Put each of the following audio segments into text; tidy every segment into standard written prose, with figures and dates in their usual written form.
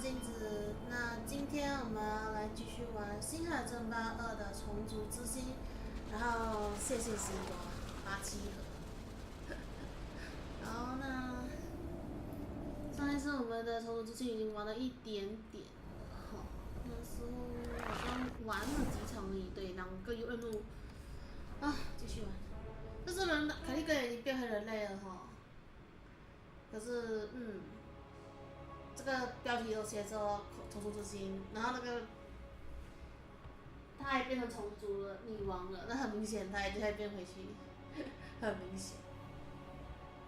镜子。那今天我们要来继续玩《星海争霸2》的虫族之心，然后谢谢西瓜87盒。然后呢，上一次我们的虫族之心已经玩了一点点了，那时候好像玩了几场而已，对，2个任务啊，继续玩。这次凯利哥已经变回人类了哈，可是这个标题都写着虫族之心，然后那个他也变成虫族了，女王了，那很明显他也就会变回去，很明显。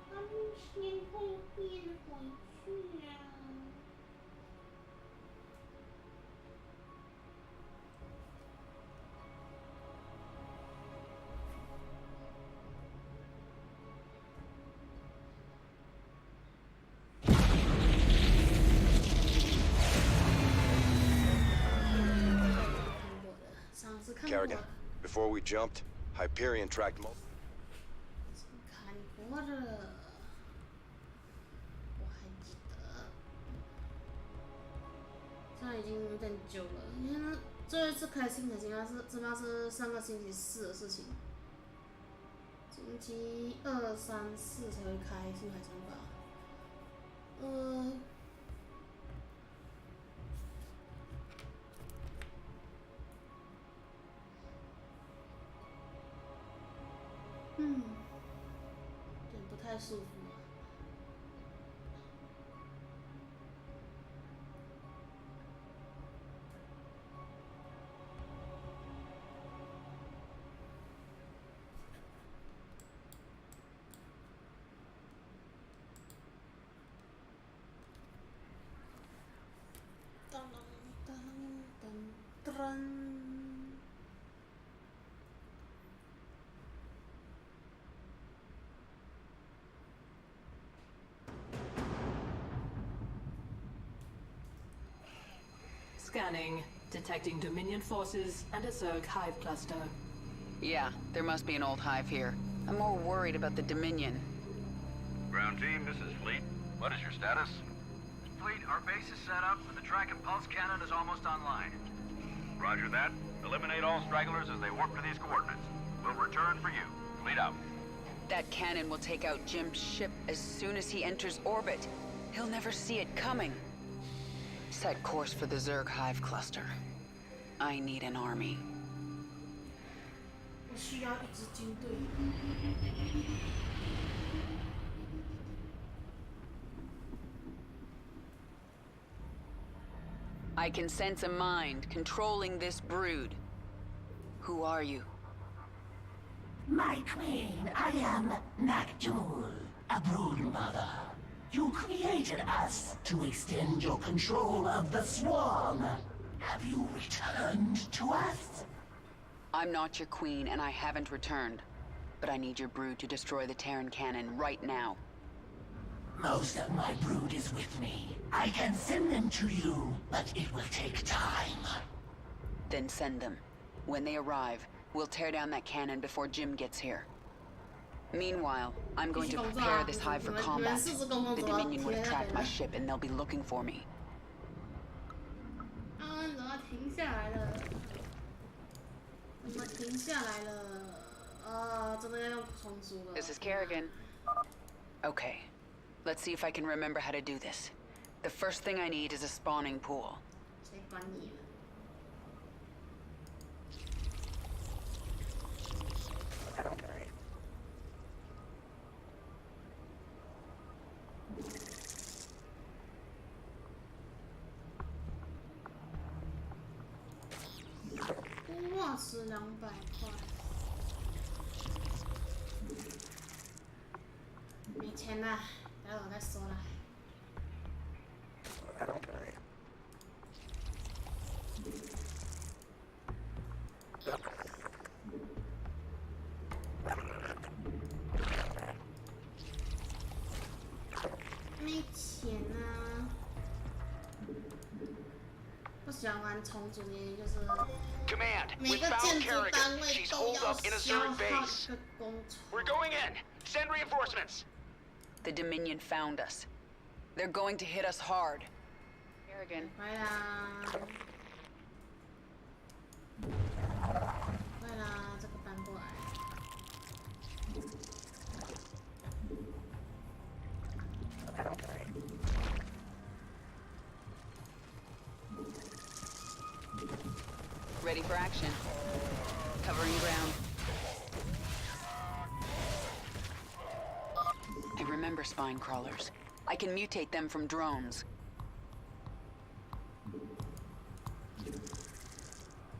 很明显会变回去啊。Kerrigan, before we jumped, Hyperion tracked most. 看过了，我还记得。现在已经有点久了，因为最后一次开新的金是这边是上个星期四的事情，星期2、3、4才会开星海争霸。有点不太舒服啊。当当当当当。Scanning, detecting Dominion forces and a Zerg hive cluster. Yeah, there must be an old hive here. I'm more worried about the Dominion. Ground team, this is Fleet. What is your status? Fleet, our base is set up and the track and pulse cannon is almost online. Roger that. Eliminate all stragglers as they warp to these coordinates. We'll return for you. Fleet out. That cannon will take out Jim's ship as soon as he enters orbit. He'll never see it coming. Set course for the Zerg hive cluster. I need an army. 我需要一支军队。I can sense a mind controlling this brood. Who are you? My queen, I am Nakjul, a brood mother. You created us to extend your control of the swarm. Have you returned to us? I'm not your queen, and I haven't returned. But I need your brood to destroy the Terran cannon right now. Most of my brood is with me. I can send them to you, but it will take time. Then send them. When they arrive, we'll tear down that cannon before Jim gets here. Meanwhile, I'm going to prepare this hive for combat. The Dominion would have tracked my ship and they'll be looking for me. This is Kerrigan. Okay, let's see if I can remember how to do this. The first thing I need is a spawning pool.哇，是200块，没钱啦，待会儿再说啦。没钱啊！不喜欢玩虫族原因就是，每个建筑单位都要消耗的工程。We're going in. Send reinforcements. The Dominion found us. They're going to hit us hard. Kerrigan. 快啦！快啦，这个搬过来。Ready for action. Covering ground. I remember spine crawlers. I can mutate them from drones.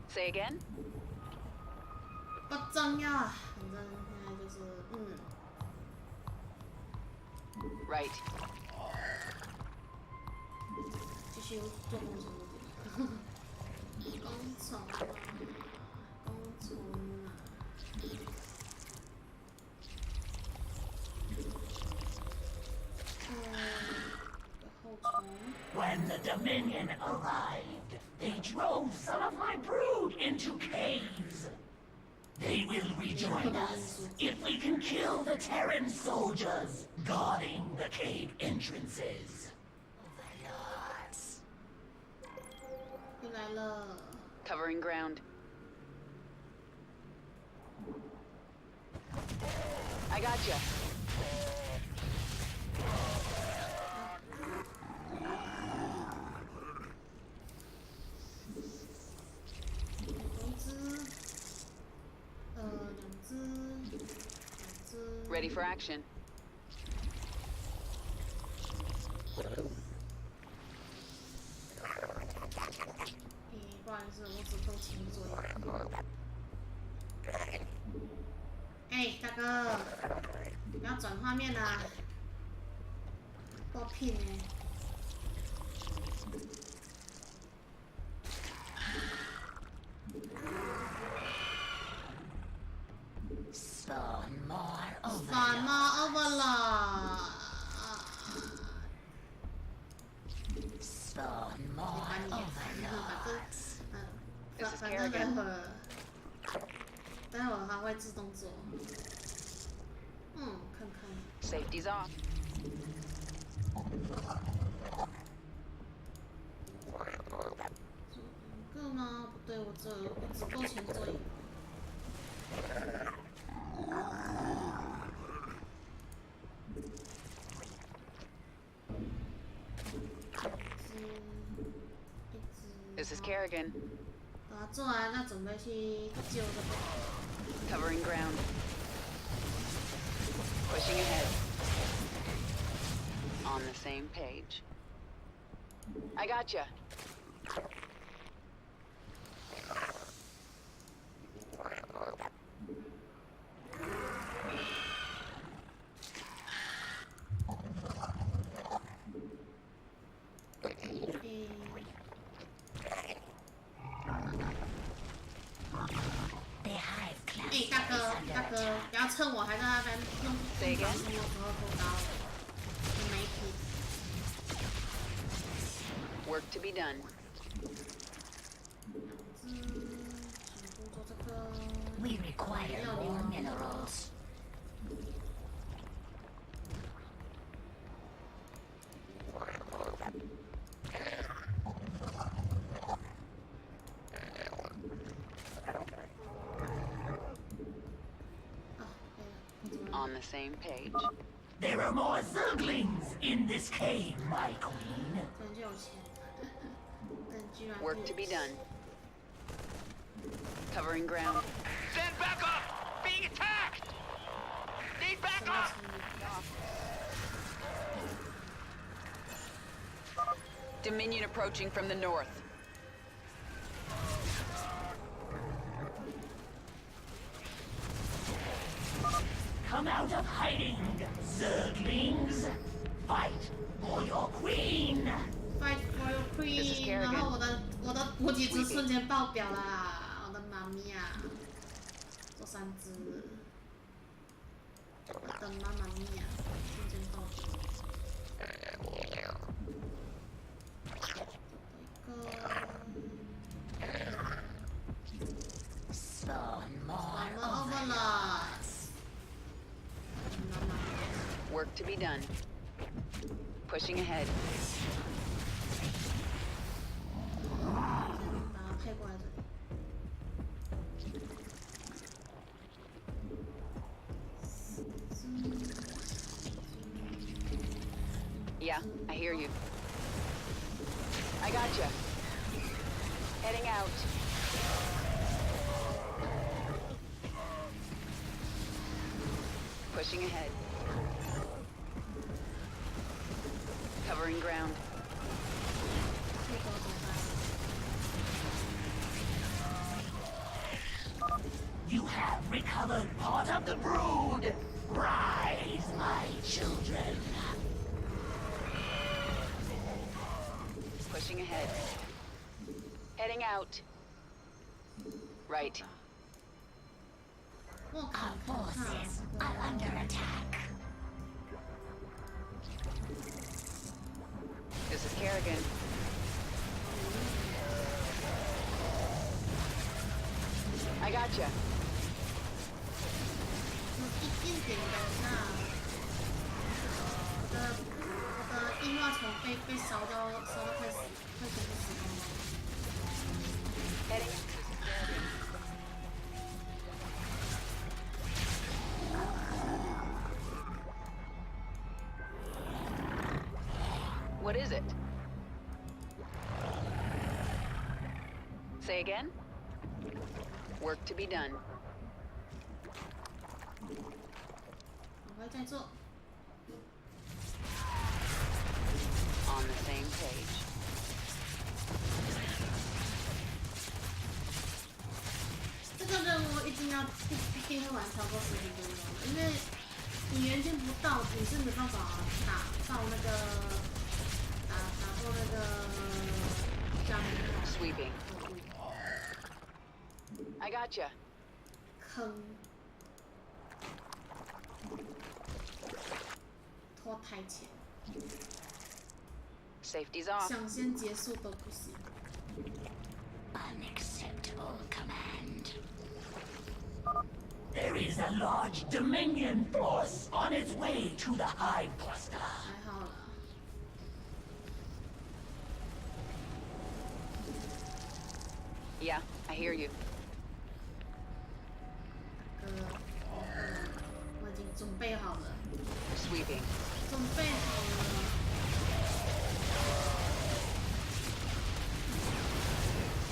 Say again? 不重要啊，反正现在就是Right. 继续做工程路点。工程啊，工程啊。后虫。When the Dominion arrived, they drove some of my brood into caves. They will rejoin us if we can kill the Terran soldiers guarding the cave entrances. Overlords. 又来了。 Covering ground. I gotcha. 一只，两只。 Ready for action. 不好意思，我只够轻作业。大哥，不要转画面啦，爆品呢。 Spawn more overlord. Spawn more overlords. 反正待会儿它会自动做。看看。 Safety's off. 2个吗？不对，我只够前做一个。 This is Kerrigan. 把它做完，那准备去救这个。 Covering ground. Pushing ahead. On the same page. I gotcha. The hive class. 大哥，不要趁我还在那边弄房子的时候偷刀，你没皮。 Work to be done. 做这个。 We require more minerals. On the same page. There are more Zerglings in this cave, my queen. Work to be done. Covering ground. Stand back up! Being attacked! Need backup! Dominion approaching from the north. Come out of hiding, Zerglings! Fight for your queen! Fight for your queen！ 然后我的补给值瞬间爆表啦！我的妈咪呀！做3只，我的妈妈咪呀！瞬间爆表。Spawn more overlords. Work to be done. Pushing ahead. Yeah, I hear you. I gotcha. Heading out. Pushing ahead. Covering ground. You have recovered part of the brood. Rise, my children. Pushing ahead. Heading out. Right. Our forces are under attack. This is Kerrigan. I gotcha. 一点的那，我的硬化虫被烧到快死，快全部死光了。Heading. What is it? Say again? Work to be done. 我会再做。On the same page. 这个任务一定会玩超过10分钟的，因为你元件不到，你是没办法打到那个打过那个叫什么 Sweeping. I gotcha. 坑，拖台前， Safety's off. 想先结束都不行。Unacceptable command. There is a large Dominion force on its way to the Hive Cluster. 还好啦。Yeah, I hear you. 我已经准备好了， Sweeping. 准备好了。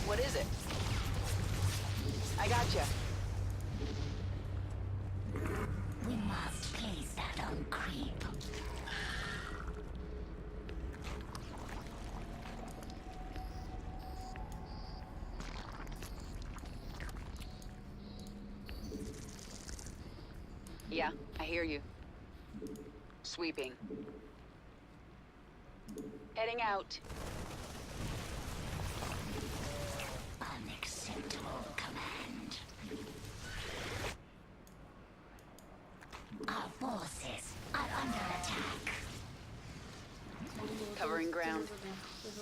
What is it? I gotcha. We must place that on creep. Yeah, I hear you. Sweeping. Heading out. Unacceptable command. Our forces are under attack. Covering ground. 就是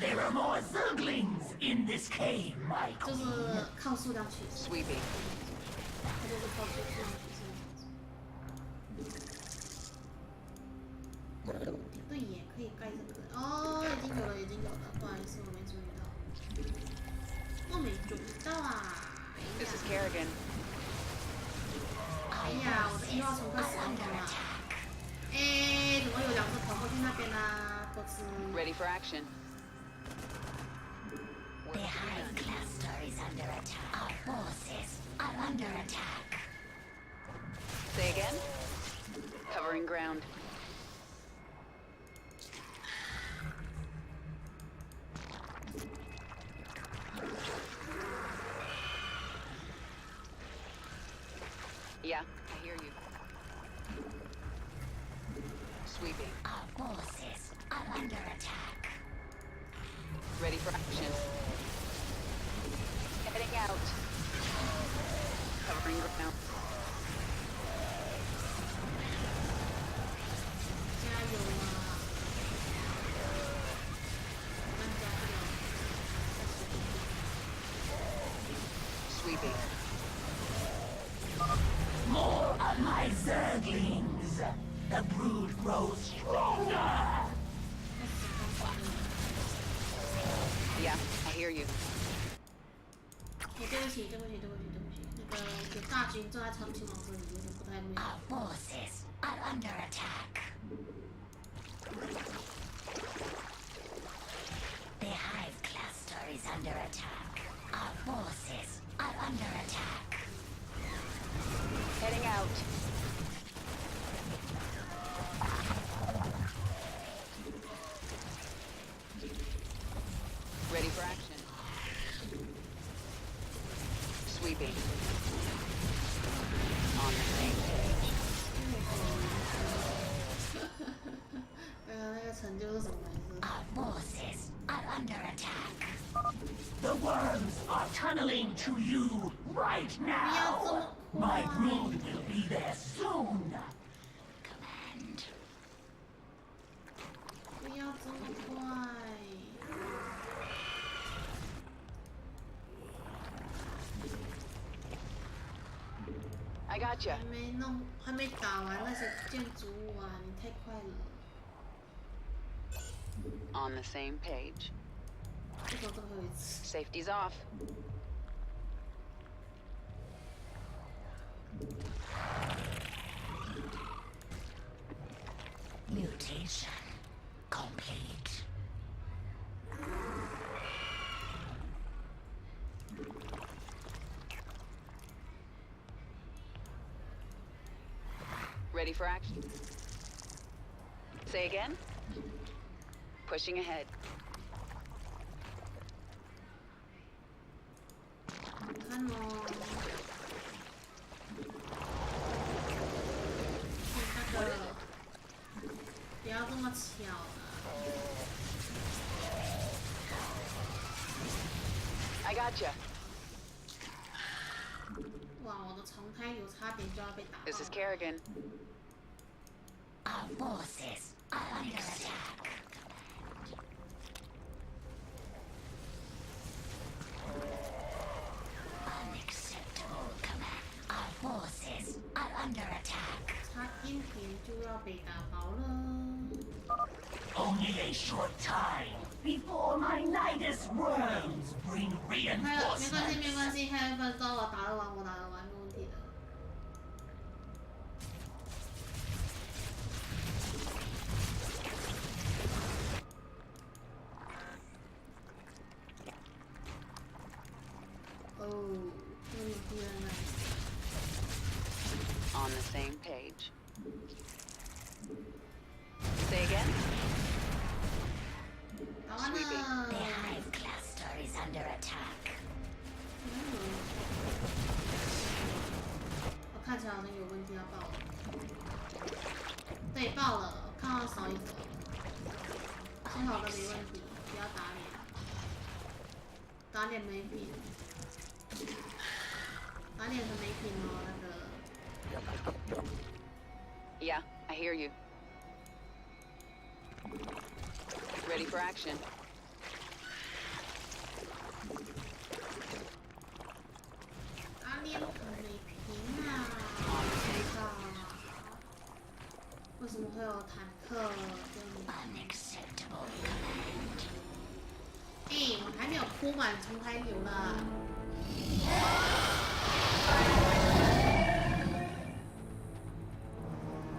There are more Zerglings in this cave, my 就 queen. 是靠数量取胜， Sweeping. 它就是靠数量取胜。对耶，可以盖这个哦，已经有了，已经有了，不好意思，我没注意到，我没注意到啊。 This is Kerrigan. 哎呀，我的1号虫快死光了。哎，怎么有2只跑过去那边啊？不吃。 Ready for action. The Hive Cluster is under attack. Our forces are under attack. Say again? Covering ground. Yeah, I hear you. Sweeping. Our forces are under attack. Ready for action. Heading out. Covering ground. 加油啊！慢加不了。 Sweeping. More of my Zerglings. The brood grows stronger. Yeah, I hear you. 哎，对不起，对不起，对不起，对不起，那个有大军坐在长青王这里，有点不太对。 Our forces are under attack. The hive cluster is under attack. Our forces are under attack. Heading out. Ready for action. Sweeping. On the same page. 那个成就是什么意思？ Our forces are under attack. The worms are tunneling to you right now. My brood will be there soon. Command. 不要这么快。 I got you. 还没打完那些建筑物啊！你太快了。 On the same page. 这个最后一次。 Safety's off. Mutation complete. Ready for action. Say again? Pushing ahead. Come on. 那个，不要这么巧了。 I got you. 哇，我的重胎有差点就要被打爆了。 This is Kerrigan. Our forces are under attack. Unacceptable command. Our forces are under attack. 差一点就要被打爆了。 Only a short time before my Nidus worms bring 还有，没关系， reinforcements. 没关系，还有1分钟，我打得完，没问题的。哦，这有敌人了。 On the same page. Say again? 打完 The 了。 hive cluster is under attack. 我看起来好像有问题要爆了。对，爆了，我看到少一个。幸好的没问题，不要打脸。打脸没品。打脸很没品哦，那个。 Yeah, I hear you. Ready for action. 打脸很没品啊！为什么会有坦克？ Unacceptable command. 我还没有铺满重开流呢。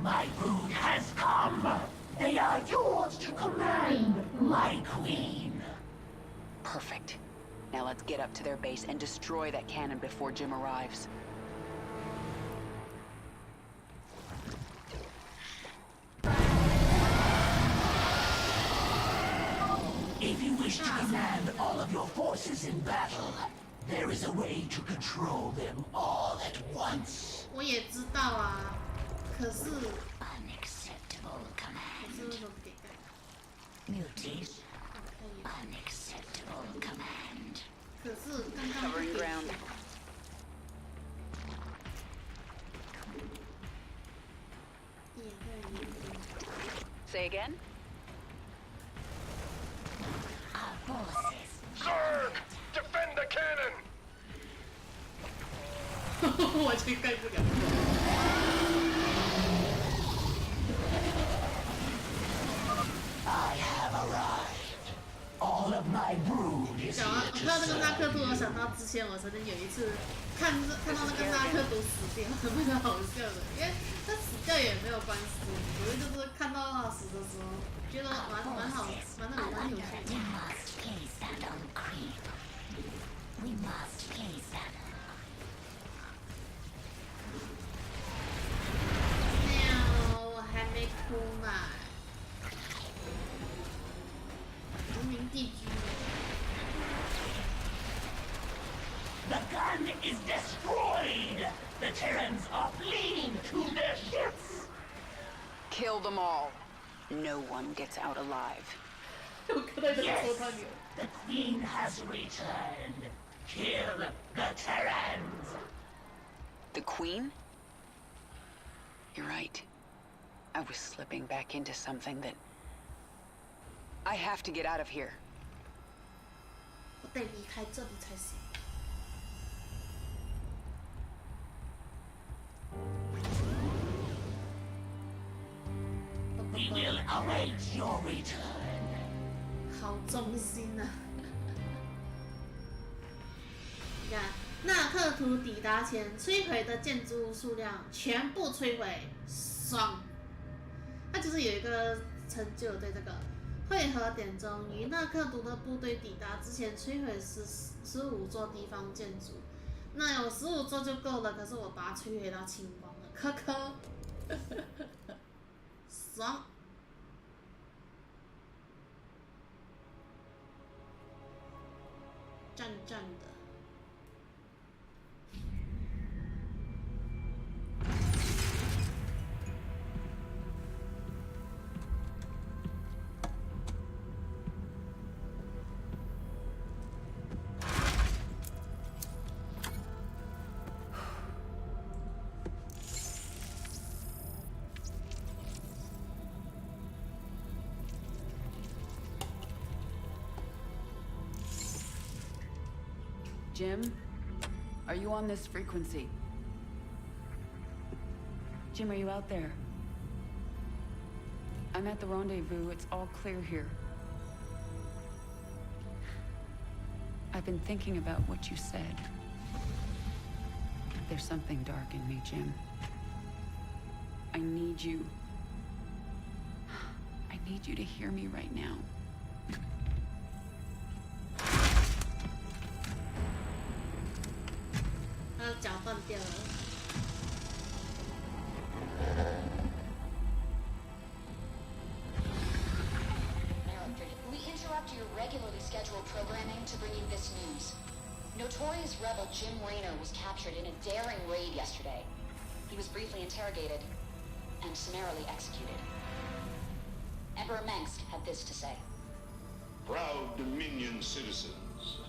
My brood has come. They are yours to command, my queen. Perfect. Now let's get up to their base and destroy that cannon before Jim arrives. If you wish to command all of your forces in battle, there is a way to control them all at once. 我也知道啊，可是 Unacceptable 可是 command. 为什么不给改？ Mutation. 可以。 Unacceptable command. 可是刚刚不 Covering 给 ground. Say again? Our forces. Zerg! Defend the cannon! 我去盖不了。 I have arrived. All of my brood is 讲 here 到 to 看到那个纳克 serve 图，我 you. 想到之前我曾经有一次看到那个纳克图死掉，蛮好笑的，因为他死掉也没有关系，主要就是看到他死的时候，觉得蛮好，蛮有趣的。 We must place that on creep. We must place that. 喵，我还没哭嘛。殖民地居。 The gun is destroyed! The Terrans are fleeing to their ships! Kill them all. No one gets out alive. Yes! The Queen has returned! Kill the Terrans! The Queen? You're right. I was slipping back into something that... I have to get out of here. 我得离开这里才行。 We will await your return. 好忠心啊！你看，纳克图抵达前摧毁的建筑物数量全部摧毁，爽！它就是有一个成就，对这个汇合点中，于纳克图的部队抵达之前摧毁15座地方建筑。那有15座就够了，可是我把它摧毁到清光了，科科，爽！ 战战的。Jim? Are you on this frequency? Jim, are you out there? I'm at the rendezvous. It's all clear here. I've been thinking about what you said. There's something dark in me, Jim. I need you. I need you to hear me right now. We interrupt your regularly scheduled programming to bring you this news. Notorious rebel Jim Raynor was captured in a daring raid yesterday. He was briefly interrogated and summarily executed. Emperor Mengsk had this to say. Proud Dominion citizens,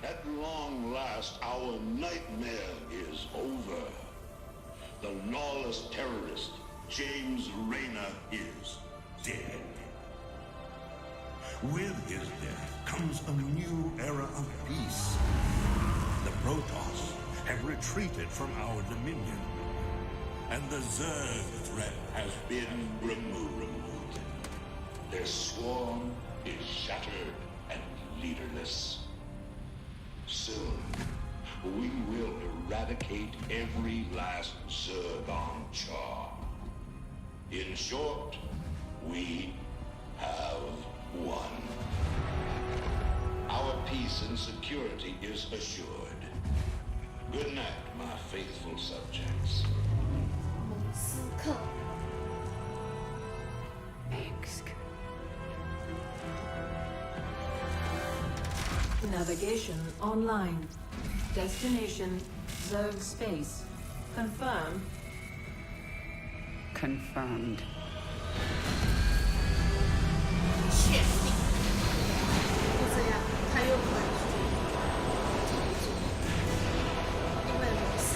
at long last our nightmare is over. The lawless terrorist, James Raynor, is dead. With his death comes a new era of peace. The Protoss have retreated from our dominion, and the Zerg threat has been removed. Their swarm is shattered and leaderless. Soon, we will eradicate every last Zerg on Char. In short, we have won. Our peace and security is assured. Good night, my faithful subjects. Navigation online. Destination Zerg space. Confirm. Confirmed. 确定，就这样，他又回去重组，因为罗斯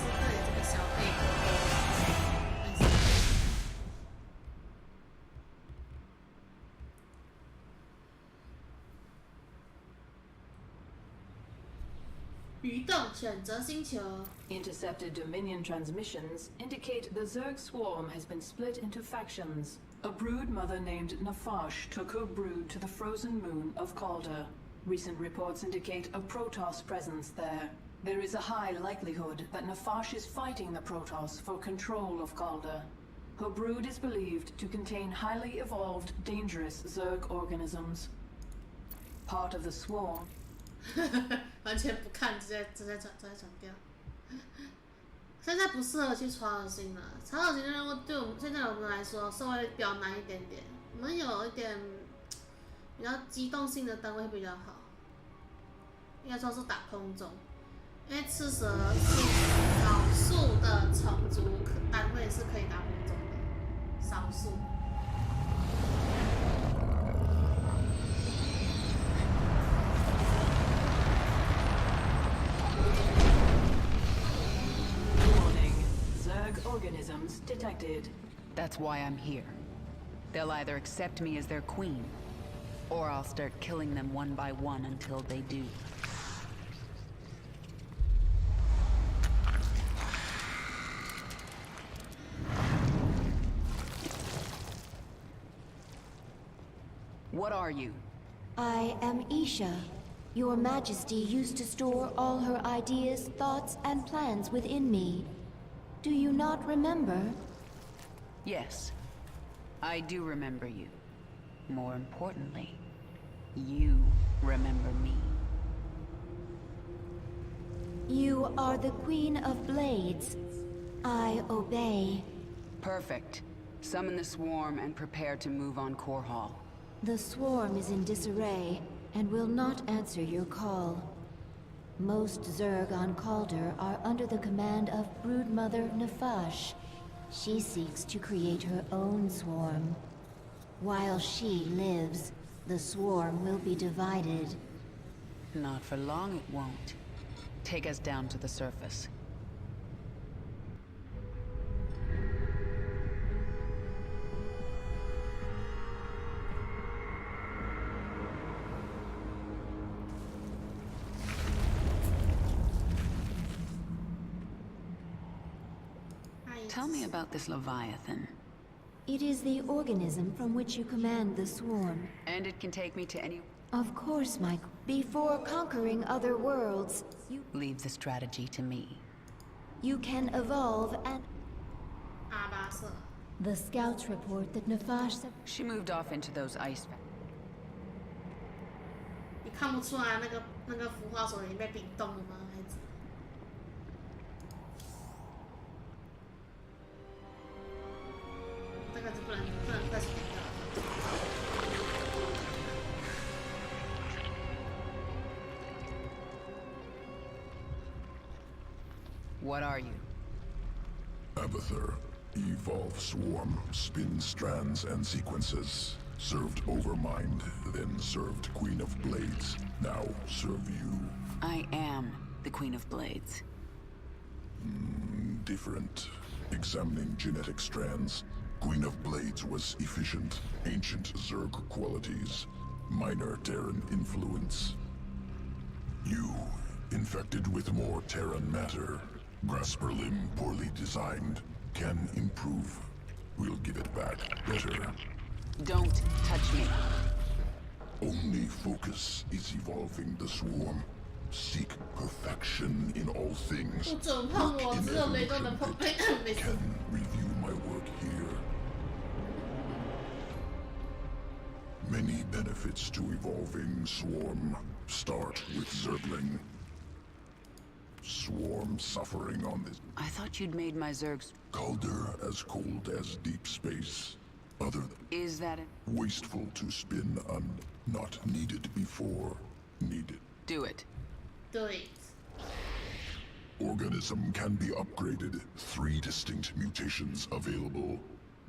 特有这个小贝壳，移动选择星球。 Intercepted Dominion transmissions indicate the Zerg swarm has been split into factions. A brood mother named Nafash took her brood to the frozen moon of Calder. Recent reports indicate a Protoss presence there. There is a high likelihood that Nafash is fighting the Protoss for control of Calder. Her brood is believed to contain highly evolved, dangerous Zerg organisms. Part of the swarm. 完全不看，直接转掉。现在不适合去查尔星了，查尔星的任务对我们现在我们来说稍微比较难一点点。我们有一点比较机动性的单位比较好，应该说是打空中，因为赤蛇是少数的虫族单位是可以打空中的，少数。Organisms detected. That's why I'm here. They'll either accept me as their queen, or I'll start killing them one by one until they do. What are you? I am Isha. Your Majesty used to store all her ideas, thoughts, and plans within me. Do you not remember? Yes, I do remember you. More importantly, you remember me. You are the Queen of Blades. I obey. Perfect. Summon the swarm and prepare to move on Core Hall. The swarm is in disarray and will not answer your call. Most Zerg on Calder are under the command of Broodmother Nafash. She seeks to create her own swarm. While she lives, the swarm will be divided. Not for long it won't. Take us down to the surface. Tell me about this Leviathan. It is the organism from which you command the swarm. And it can take me to any... Of course, Michael. Before conquering other worlds, you... Leave the strategy to me. You can evolve and... The scouts report that Nafash... She moved off into those ice... 你看不出来那个孵化所已经被冰冻了吗？孩子。这个是不能再死掉。What are you? Abathur. Evolve swarm, spin strands and sequences. Served Overmind, then served Queen of Blades. Now serve you. I am the Queen of Blades. Different. Examining genetic strands. Queen of Blades was efficient, ancient Zerg qualities. Minor Terran influence. You, infected with more Terran matter. Grasper limb poorly designed. Can improve. We'll give it back better. Don't touch me. Only focus is evolving the swarm. Seek perfection in all things. Work in evolution bit. Can review my work here. Many benefits to evolving swarm. Start with Zergling. Swarm suffering on this. I thought you'd made my Zergs... Calder as cold as deep space. Other than... Is that it? Wasteful to spin on not needed before needed. Do it. Do it. Organism can be upgraded. 3 distinct mutations available.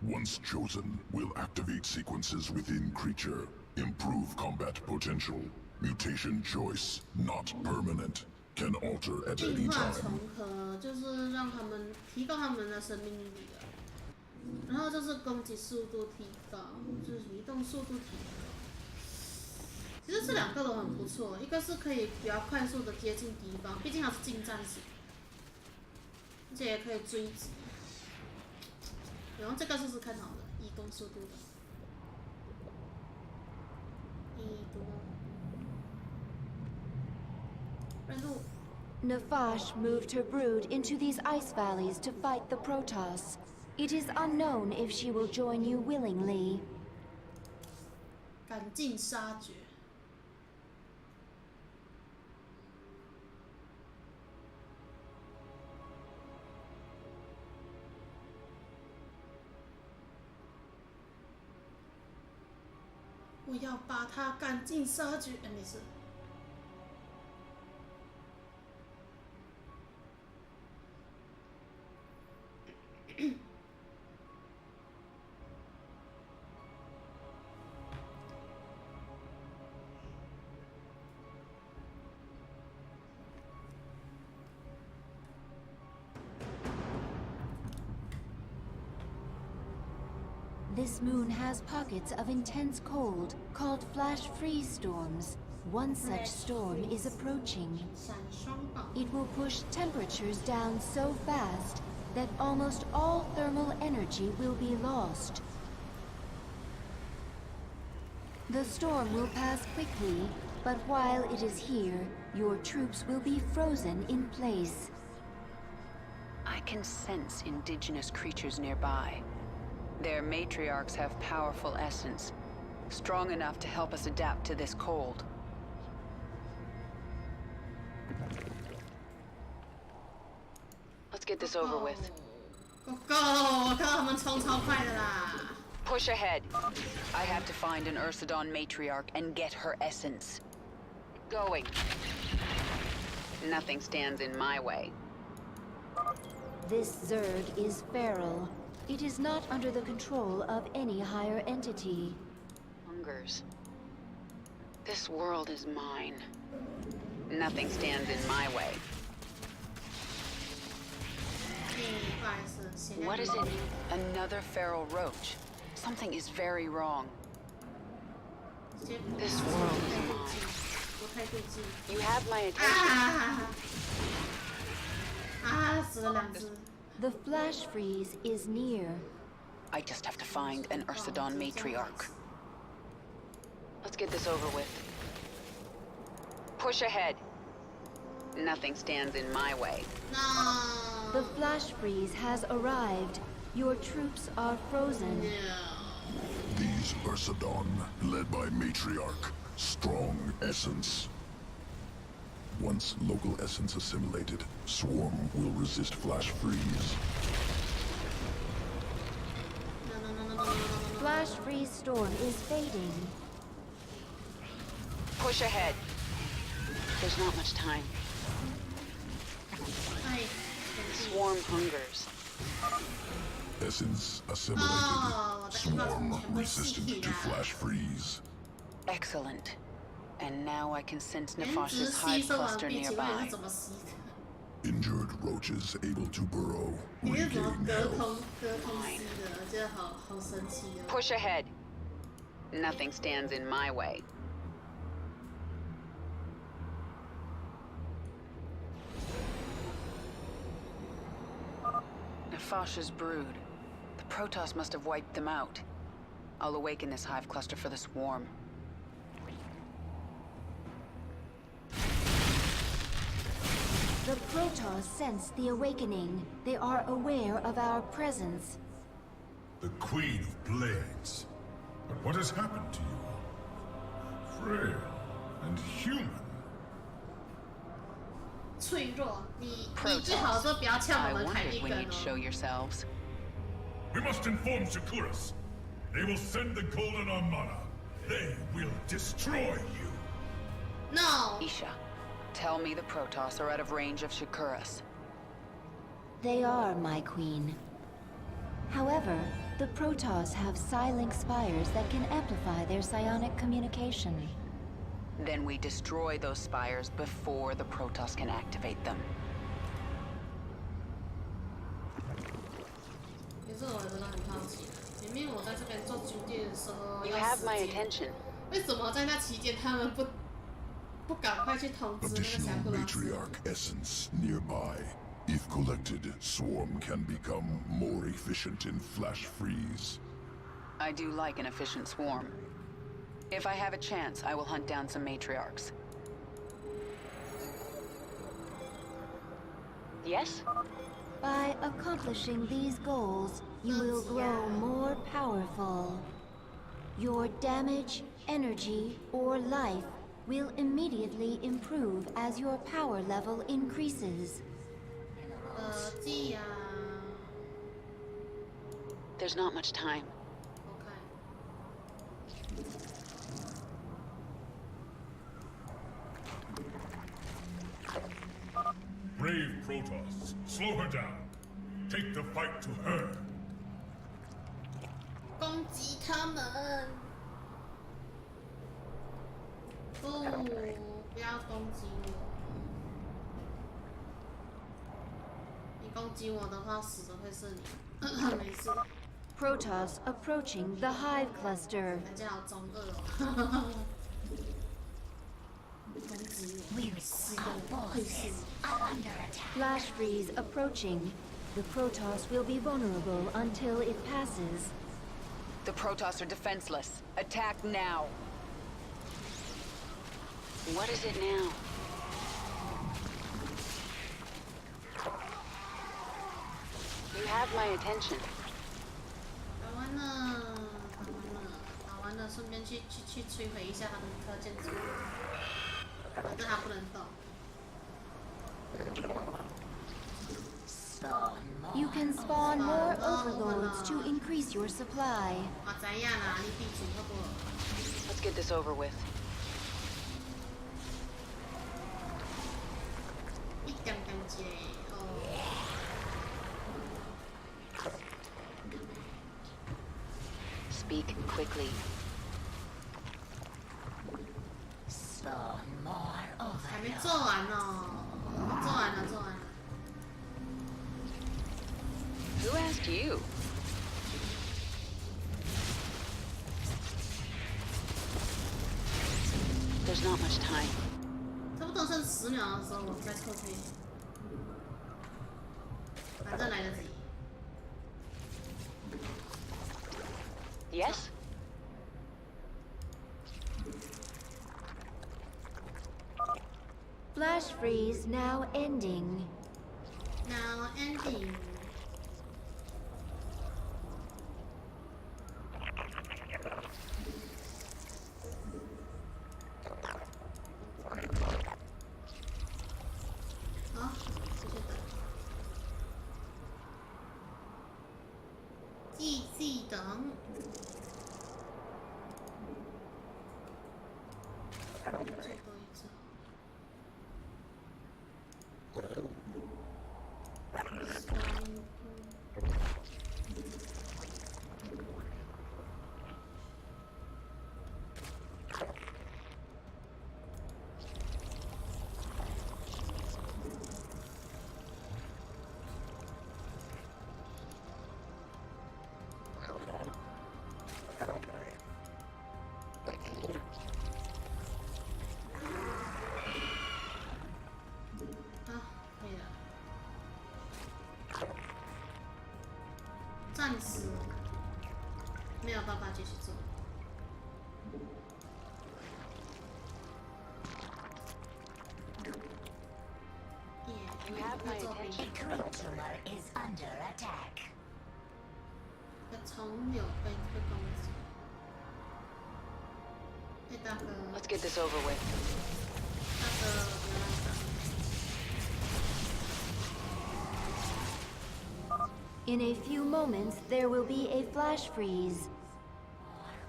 Once chosen, will activate sequences within creature. Improve combat potential. Mutation choice, not permanent. Can alter at any 进化 time. 重合就是让他们提高他们的生命力啊，然后就是攻击速度提高，就是移动速度提高。其实这2个都很不错，一个是可以比较快速的接近敌方，毕竟它是近战型，而且也可以追击。然后这个试试看好了，移动速度。移动。认路。Nafash moved her brood into these ice valleys to fight the Protoss. It is unknown if she will join you willingly. 赶尽杀绝。我要把他赶尽杀绝。没事。This moon has pockets of intense cold, called flash freeze storms. One such storm is approaching. It will push temperatures down so fast that almost all thermal energy will be lost. The storm will pass quickly, but while it is here, your troops will be frozen in place. I can sense indigenous creatures nearby. Their matriarchs have powerful essence, strong enough to help us adapt to this cold. Let's get this over with. Go! 看到他们冲超快的啦。Push ahead. I have to find an Ursidon matriarch and get her essence. Going. Nothing stands in my way. This Zerg is feral. It is not under the control of any higher entity. Hungers. This world is mine. Nothing stands in my way. What is it? Another feral roach. Something is very wrong. This world is mine. You have my attention. The flash freeze is near. I just have to find an Ursidon matriarch. Let's get this over with. Push ahead. Nothing stands in my way. The flash freeze has arrived. Your troops are frozen. These Ursidon, led by Matriarch, strong essence. Once local essence assimilated, Swarm will resist flash freeze. Flash freeze storm is fading. Push ahead. There's not much time. Swarm hungers. Essence assimilated. Swarm resistant to flash freeze. Excellent. And now I can sense Nefash's hive cluster nearby. Injured roaches able to burrow, regain health. Push ahead. Nothing stands in my way. Nefash's brood. The Protoss must have wiped them out. I'll awaken this hive cluster for the swarm. The Protoss sense the awakening. They are aware of our presence. The Queen of Blades. But what has happened to you? Frail and human. 脆弱，你最好都不要呛我们凯利根哦。 Show yourselves. We must inform Shakuras. They will send the Golden Armada. They will destroy you. No. Isha, tell me the Protoss are out of range of Shakuras. They are, my queen. However, the Protoss have psi-link spires that can amplify their psionic communication. Then we destroy those spires before the Protoss can activate them. 其实我真的很好奇，前面我在这边做酒店的时候， You have my attention. 为什么在那期间他们不赶快去通知那个小 Additional 布拉斯？ matriarch essence nearby. If collected, Swarm can become more efficient in flash freeze. I do like an efficient swarm. If I have a chance, I will hunt down some matriarchs. Yes? By accomplishing these goals, you will grow more powerful. Your damage, energy, or life will immediately improve as your power level increases. There's not much time. Brave Protoss, slow her down. Take the fight to her. 攻击他们！不，不要攻击我！你攻击我的话，死的会是你。没事。Protoss approaching the hive cluster. 人家好中二哦。攻击我，死的会是你。Flash freeze approaching. The Protoss will be vulnerable until it passes. The Protoss are defenseless. Attack now. What is it now? You have my attention. 打完了，打完了，顺便去摧毁一下他的特建筑，反正他不能动。You can spawn more overlords to increase your supply. 我知影啦，你闭嘴好不好？ Let's get this over with. 一点点接哦。Speak quickly. Spawn more overlords. 还没做完呢，做完了。 Who asked you? There's not much time. 差不多剩10秒的时候，我再撤退。反正来得及。Yes? Flash freeze now ending. Now ending.暂时没有办法继续做。You have my attention. The creature is under attack. 虫有被攻击。哎，大哥。Let's get this over with. 大哥，不要乱打。 In a few moments, there will be a flash freeze.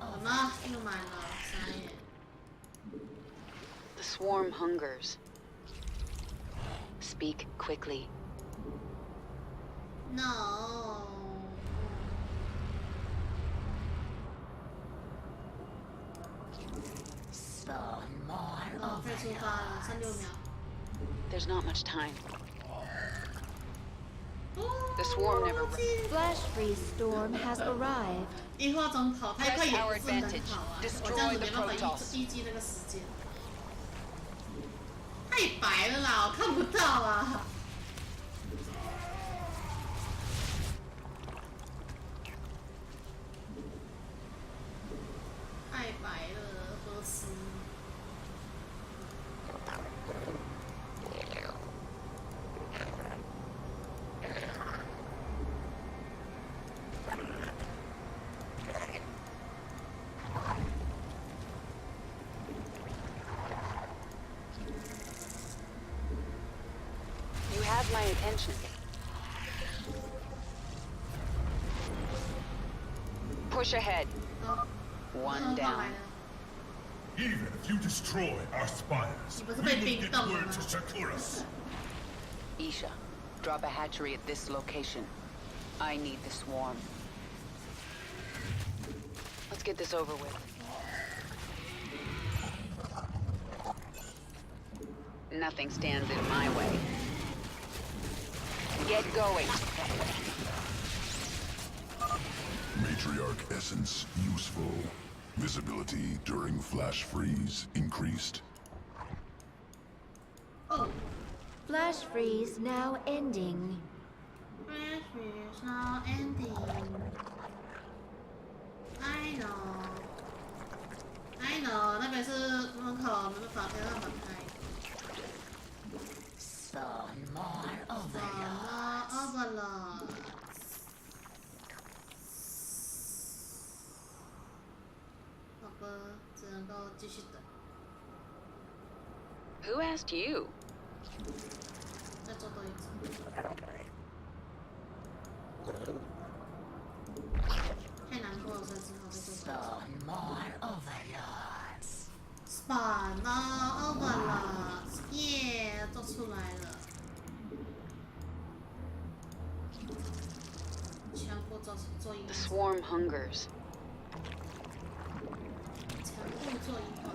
什么？又买了？傻眼。 The swarm hungers. Speak quickly. No. Spawn more 哦，快出发了，剩6秒。 There's not much time. The swarm never. Flash freeze storm has arrived. 一化妆跑太快也不是很好啊，我这样子没办法预计那个时间。太白了啦，我看不到啊。have my attention. Push ahead. One down. Even if you destroy our spires, we will get word to Sakuras. Isha, drop a hatchery at this location. I need the swarm. Let's get this over with. Nothing stands in my way. Get going. Matriarch essence useful. Visibility during flash freeze increased. Oh. Flash freeze now ending. Flash freeze now ending. I know. 那边是门口，没办法，可以让门开。Spawn more overlords. Overlords. 好吧，只能够继续等。Who asked you? 再做多一次。太难过了，所以只好再做多一次。Spawn more overlords. Spawn more overlords. 耶，做出来了。全部做一个。The swarm hungers. 全部做一个。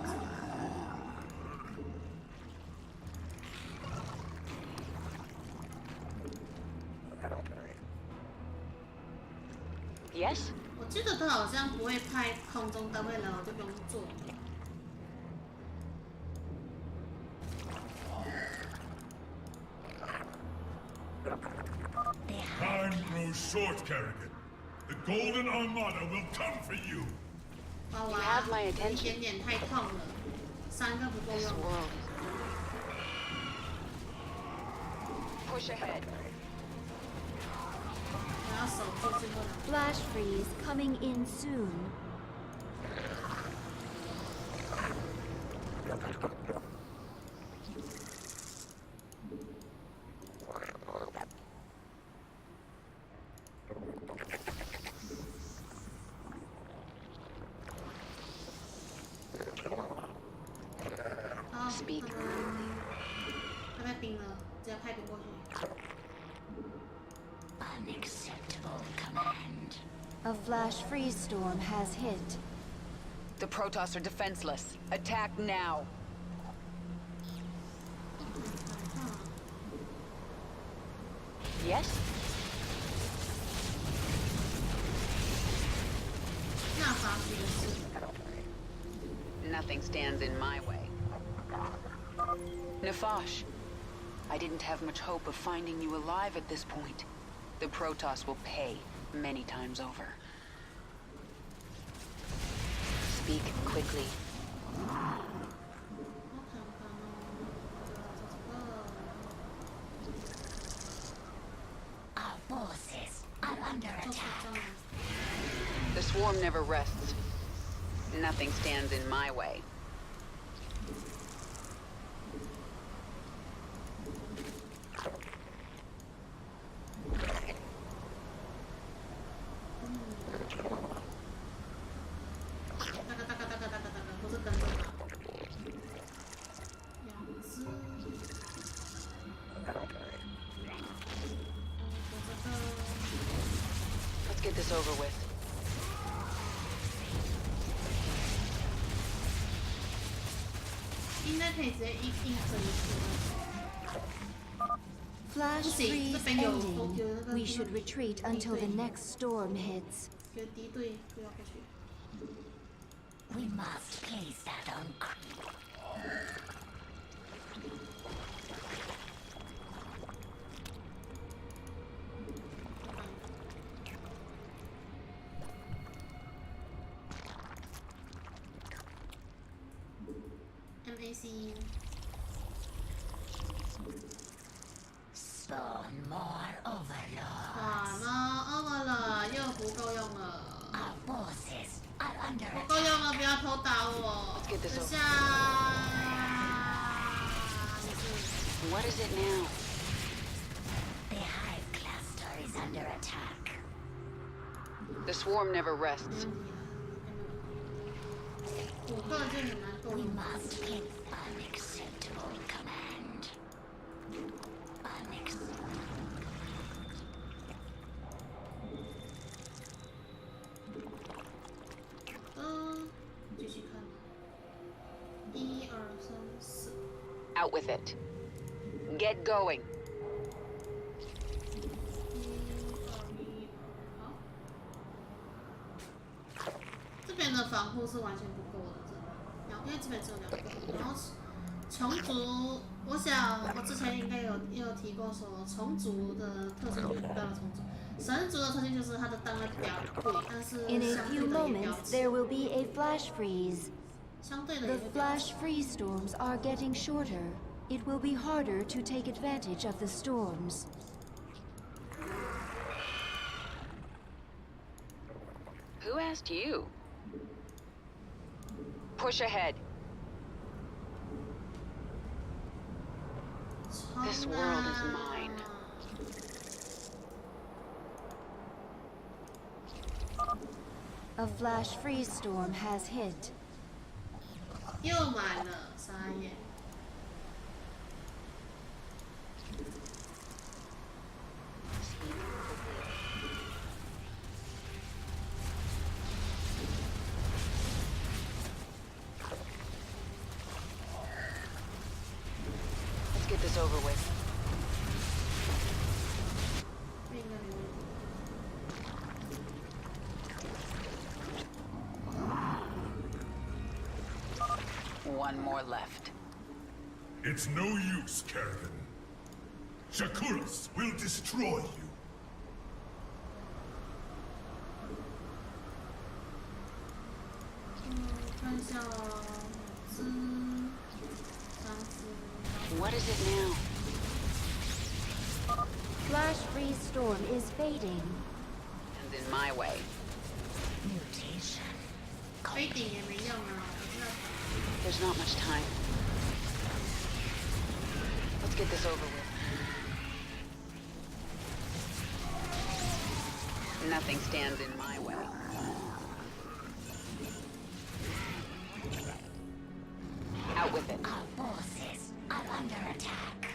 Yes? 我记得他好像不会派空中单位来，我就不用做。Time grows short, Kerrigan. The Golden Armada will come for you. You have my attention. 一点点太痛了，3个不够用。 Push ahead. 我要守住最后2个。 Flash freeze coming in soon. Speak. 他被冰了，直接派兵过去。 Unacceptable command. A flash freeze storm has hit. The Protoss are defenseless. Attack now. Yes? 那发生的事。 Nothing stands in my way. Nafash, I didn't have much hope of finding you alive at this point. The Protoss will pay many times over. Speak quickly. Our forces are under attack. The swarm never rests. Nothing stands in my way. Let's get this over with. Flash freeze ending. We should retreat until the next storm hits. We must place that on. MAC. Spawn more overlords. Overlord 又不够用了。 Our forces are under 不够用了，不要偷打我。等下。What is it now? is under attack. The swarm never rests. We must give unacceptable command. Unacceptable. 继续看。1、2、3、4。Out with it. Get going. 好。这边的防护是完全不够的，真的。因为这边只有2个。然后虫族，我想我之前应该有提过说，虫族的特性就是不要虫族。神族的特性就是它的单位比较贵，但是 In a 相 few 对的也比较 moments, there will be a flash freeze. 相对的 The 也会比较 flash freeze storms are getting shorter. It will be harder to take advantage of the storms. Who asked you? Push ahead. This world is mine. A flash freeze storm has hit. 又买了，傻眼。Let's get this over with. One more left. It's no use, Caravan. Shakuras will destroy you. 看一下哦，What is it now? Flash freeze storm is fading. And in my way. Mutation. 飞顶也没用啊。 There's not much time. Let's get this over with. Nothing stands in my way. Out with it. Our forces are under attack.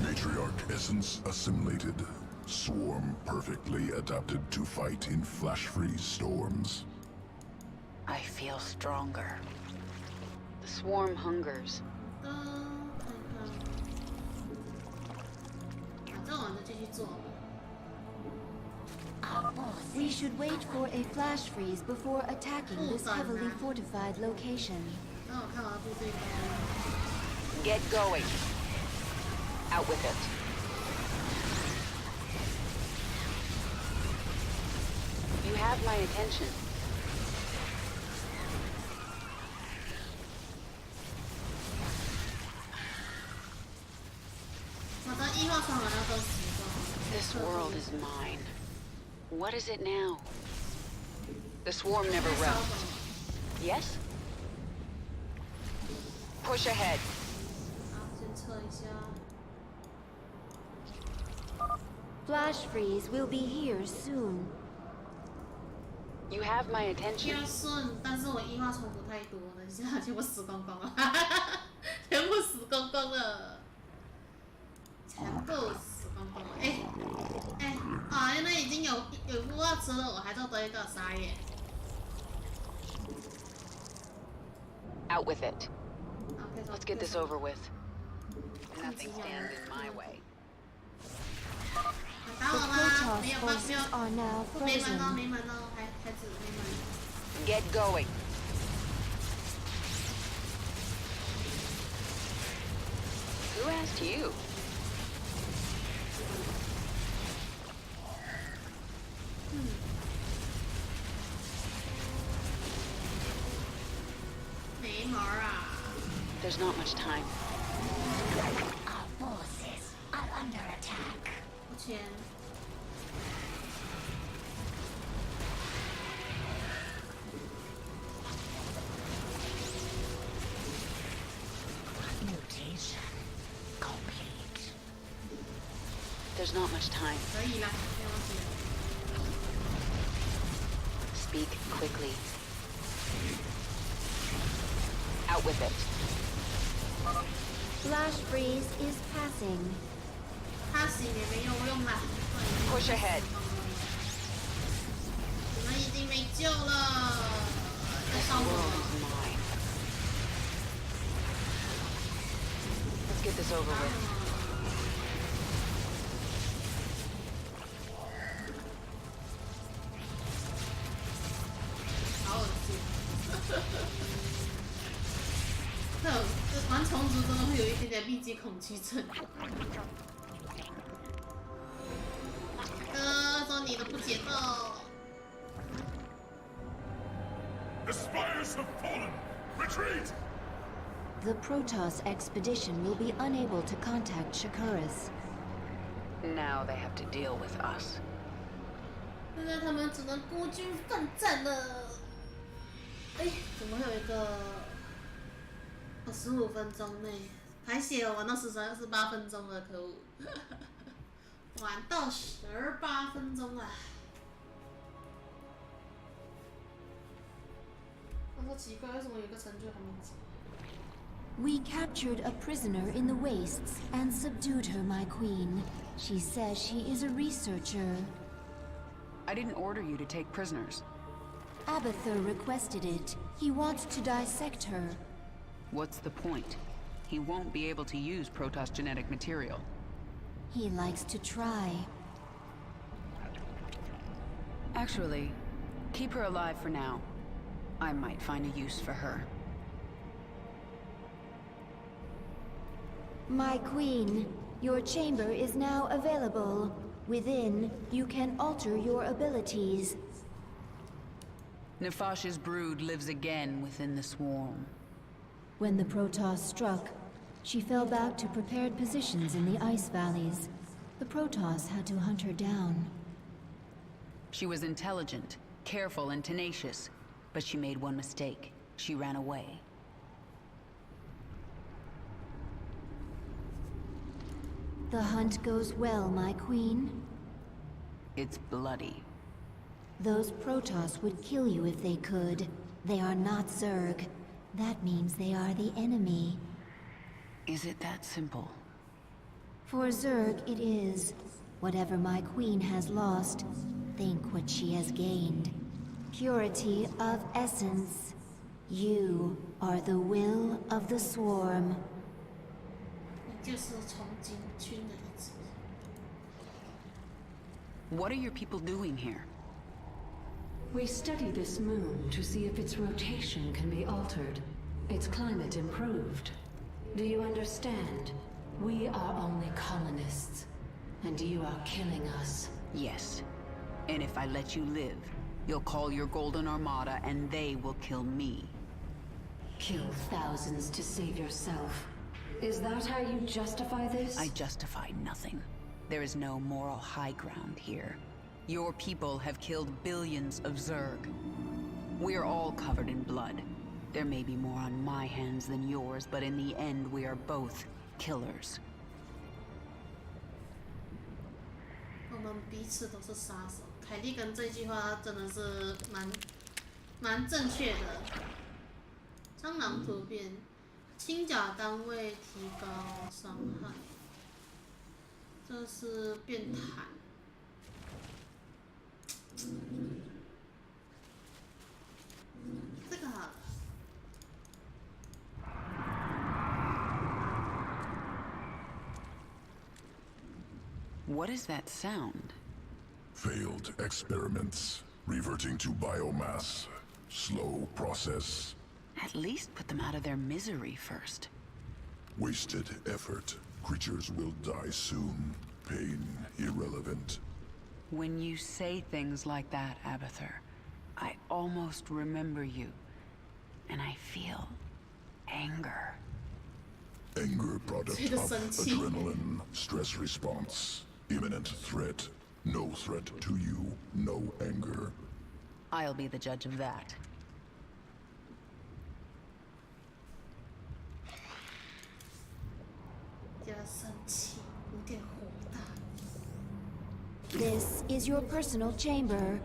Matriarch essence assimilated. Swarm perfectly adapted to fight in flash freeze storms. I feel stronger. The swarm hungers. 反正我们就继续做。 We should wait for a flash freeze before attacking this heavily fortified location. 让我看我的部队。 Get going. Out with it. You have my attention. This world is mine. What is it now? The swarm never rests. Yes? Push ahead. Flash freeze will be here soon. You have my attention. 要顺，但是我异化重复太多了，现在全部死光光了，全部死光光了，全部死光光了。啊，原来已经有步要吃了，我还做多一个傻眼。Out with it. Let's get this over with. Nothing stands in my way. 打我吗？没有，没有，没门哦，没门哦，还只没门。Get going. Who asked you? There's not much time. Our forces are under attack. Mutation There's not much time. 可以啦，没问题。Speak quickly. Out with it. Flash freeze is passing. 他行也没用啦。Push ahead. 你们已经没救了。在烧我。Let's get this over with. 好恶心。这玩虫族真的会有一点点密集恐惧症。说你的不解冻。The spires have fallen. Retreat. The Protoss expedition will be unable to contact Shakuras. Now they have to deal with us. 现在他们只能孤军奋战了。哎，怎么会有一个15分钟内还写玩到18分钟了？可恶！玩到18分钟啊！我说奇怪，为什么有个成就还没走？ We captured a prisoner in the wastes and subdued her, my queen. She says she is a researcher. I didn't order you to take prisoners. Abathur requested it. He wants to dissect her. What's the point? He won't be able to use Protoss genetic material. He likes to try. Actually, keep her alive for now. I might find a use for her. My queen, your chamber is now available. Within, you can alter your abilities. Nefash's brood lives again within the swarm. When the Protoss struck, she fell back to prepared positions in the ice valleys. The Protoss had to hunt her down. She was intelligent, careful, and tenacious, but she made one mistake. She ran away. The hunt goes well, my queen. It's bloody. Those Protoss would kill you if they could. They are not Zerg. That means they are the enemy. Is it that simple? For Zerg, it is. Whatever my queen has lost, think what she has gained. Purity of essence. You are the will of the swarm. 你就是从军军的一支。 What are your people doing here? We study this moon to see if its rotation can be altered, its climate improved. Do you understand? We are only colonists, and you are killing us. Yes. And if I let you live, you'll call your Golden Armada and they will kill me. Kill thousands to save yourself. Is that how you justify this? I justify nothing. There is no moral high ground here. Your people have killed billions of Zerg. We're all covered in blood. There may be more on my hands than yours, but in the end, we are both killers. 我们彼此都是杀手。凯蒂跟这句话真的是蛮正确的。蟑螂突变，轻甲单位提高伤害，这是变态。这个好了。 What is that sound? Failed experiments. Reverting to biomass. Slow process. At least put them out of their misery first. Wasted effort. Creatures will die soon. Pain irrelevant. When you say things like that, Abathur, I almost remember you. And I feel anger. Anger product of adrenaline. Stress response. Imminent threat. No threat to you. No anger. I'll be the judge of that. 有点生气，有点火大。This is your personal chamber.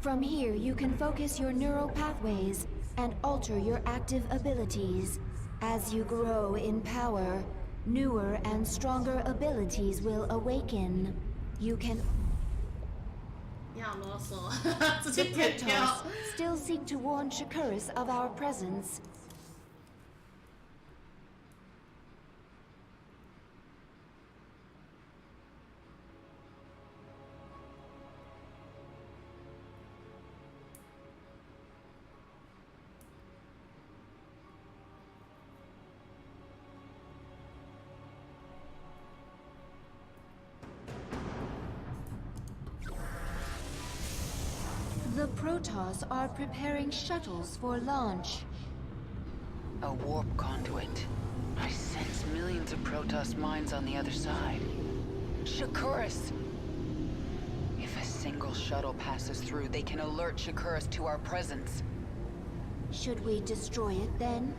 From here, you can focus your neural pathways and alter your active abilities. As you grow in power, newer and stronger abilities will awaken. You can... The Protoss still seek to warn Shakuras of our presence. The Protoss are preparing shuttles for launch. A warp conduit. I sense millions of Protoss mines on the other side. Shakuras! If a single shuttle passes through, they can alert Shakuras to our presence. Should we destroy it then?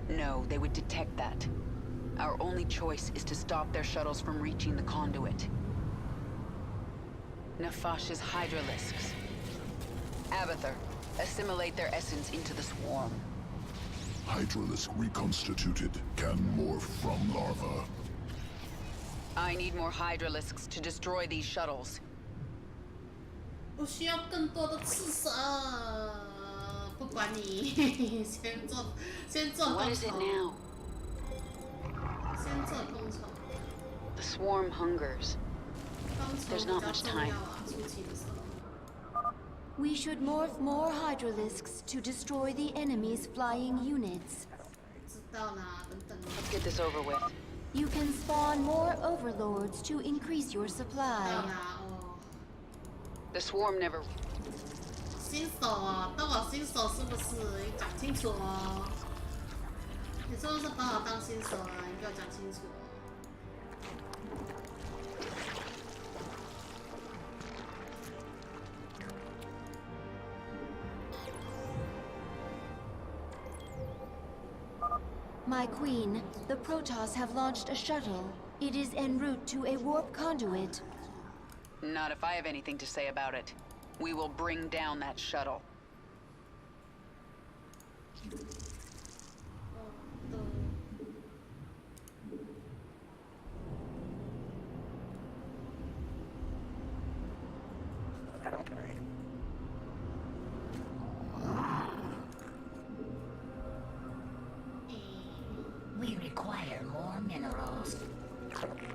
No, they would detect that. Our only choice is to stop their shuttles from reaching the conduit. Nefash's Hydralisks. Abathur, assimilate their essence into the swarm. Hydralisk reconstituted can morph from larva. I need more Hydralisks to destroy these shuttles. 我需要更多的刺蛇，不管你，先做工 What is it 程， now? 先做工程， The swarm hungers. 工程 There's 比 not 较 much 重 time. 要啊，初期的时候。 We should morph more Hydralisks to destroy the enemy's flying units. 知道啦，等等。 Let's get this over with. You can spawn more overlords to increase your 知道 supply. 啦，哦。 The swarm never... 新手哦，当我新手是不是？你讲清楚哦。你是不是把我当新手啊？你给我讲清楚哦。 My queen, the Protoss have launched a shuttle. It is en route to a warp conduit. Not if I have anything to say about it. We will bring down that shuttle. We require more minerals. "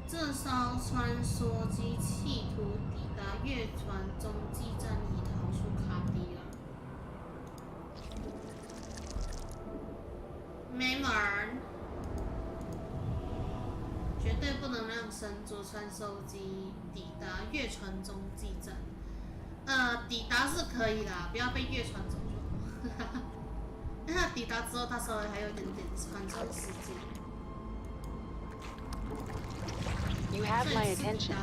这艘穿梭机企图抵达月船中继站以逃出卡迪尔。没门儿，绝对不能让神族穿梭机抵达月船中继站。抵达是可以啦，不要被月船走就好。因为它抵达之后，它稍微还有一点点缓冲时间。 You have my attention.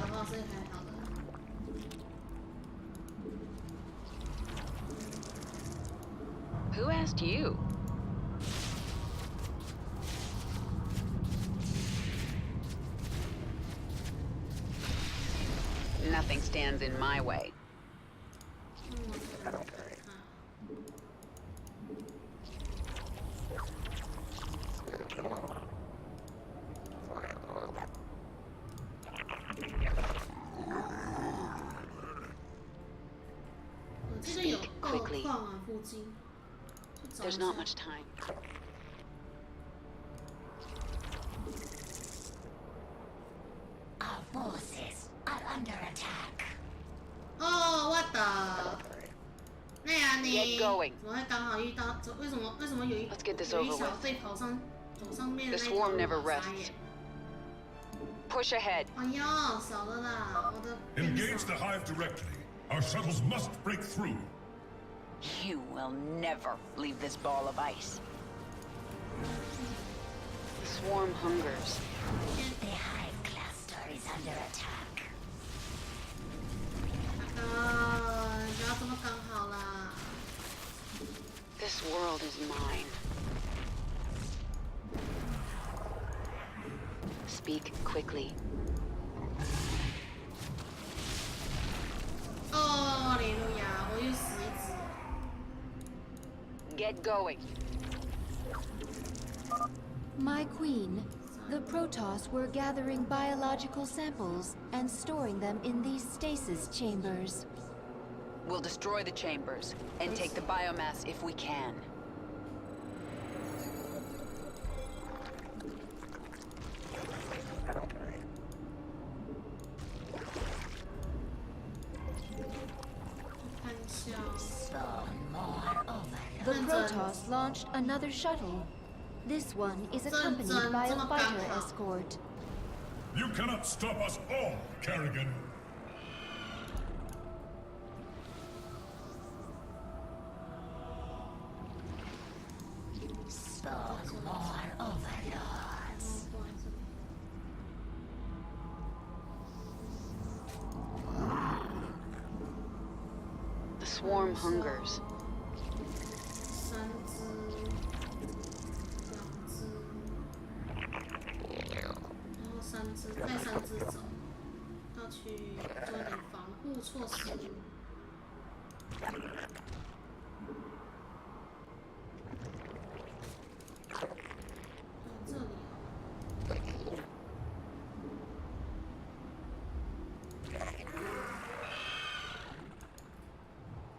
Who asked you? Nothing stands in my way. Quickly. There's not much time. Our forces are under attack. Oh, what the? 那呀你 Get going. 怎么会刚好遇到？为什么有一 Let's get this 有一 over 小 with. 队跑上走上面的 The 那条 swarm 路 never 啊？傻 rests. 眼！ Push ahead. 哎呦，少了啦，我的变 Engage 少 the hive directly. Our shuttles must break through. You will never leave this ball of ice. swarm hungers. The hive cluster is under attack. 不要这么刚好啦。 This world is mine. Speak quickly. 哦，雷路亚，我又死一只。 Get going. My queen, the Protoss were gathering biological samples and storing them in these stasis chambers. We'll destroy the chambers and take the biomass if we can. The Protoss launched another shuttle. This one is accompanied by a fighter escort. You cannot stop us all, Kerrigan. Spawn more overlords. The swarm hungers. 3只，2只，然后3只，带3只走，要去做点防护措施。这里。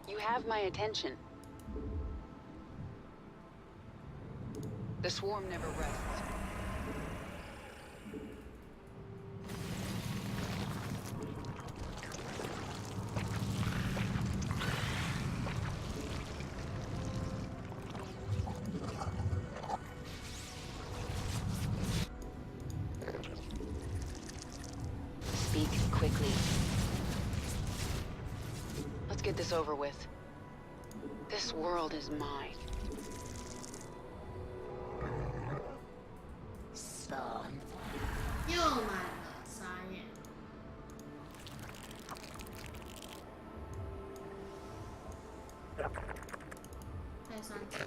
You have my attention. The swarm never rests. Speak quickly. Let's get this over with. This world is mine. Spawn. 又买了，傻眼。带3只。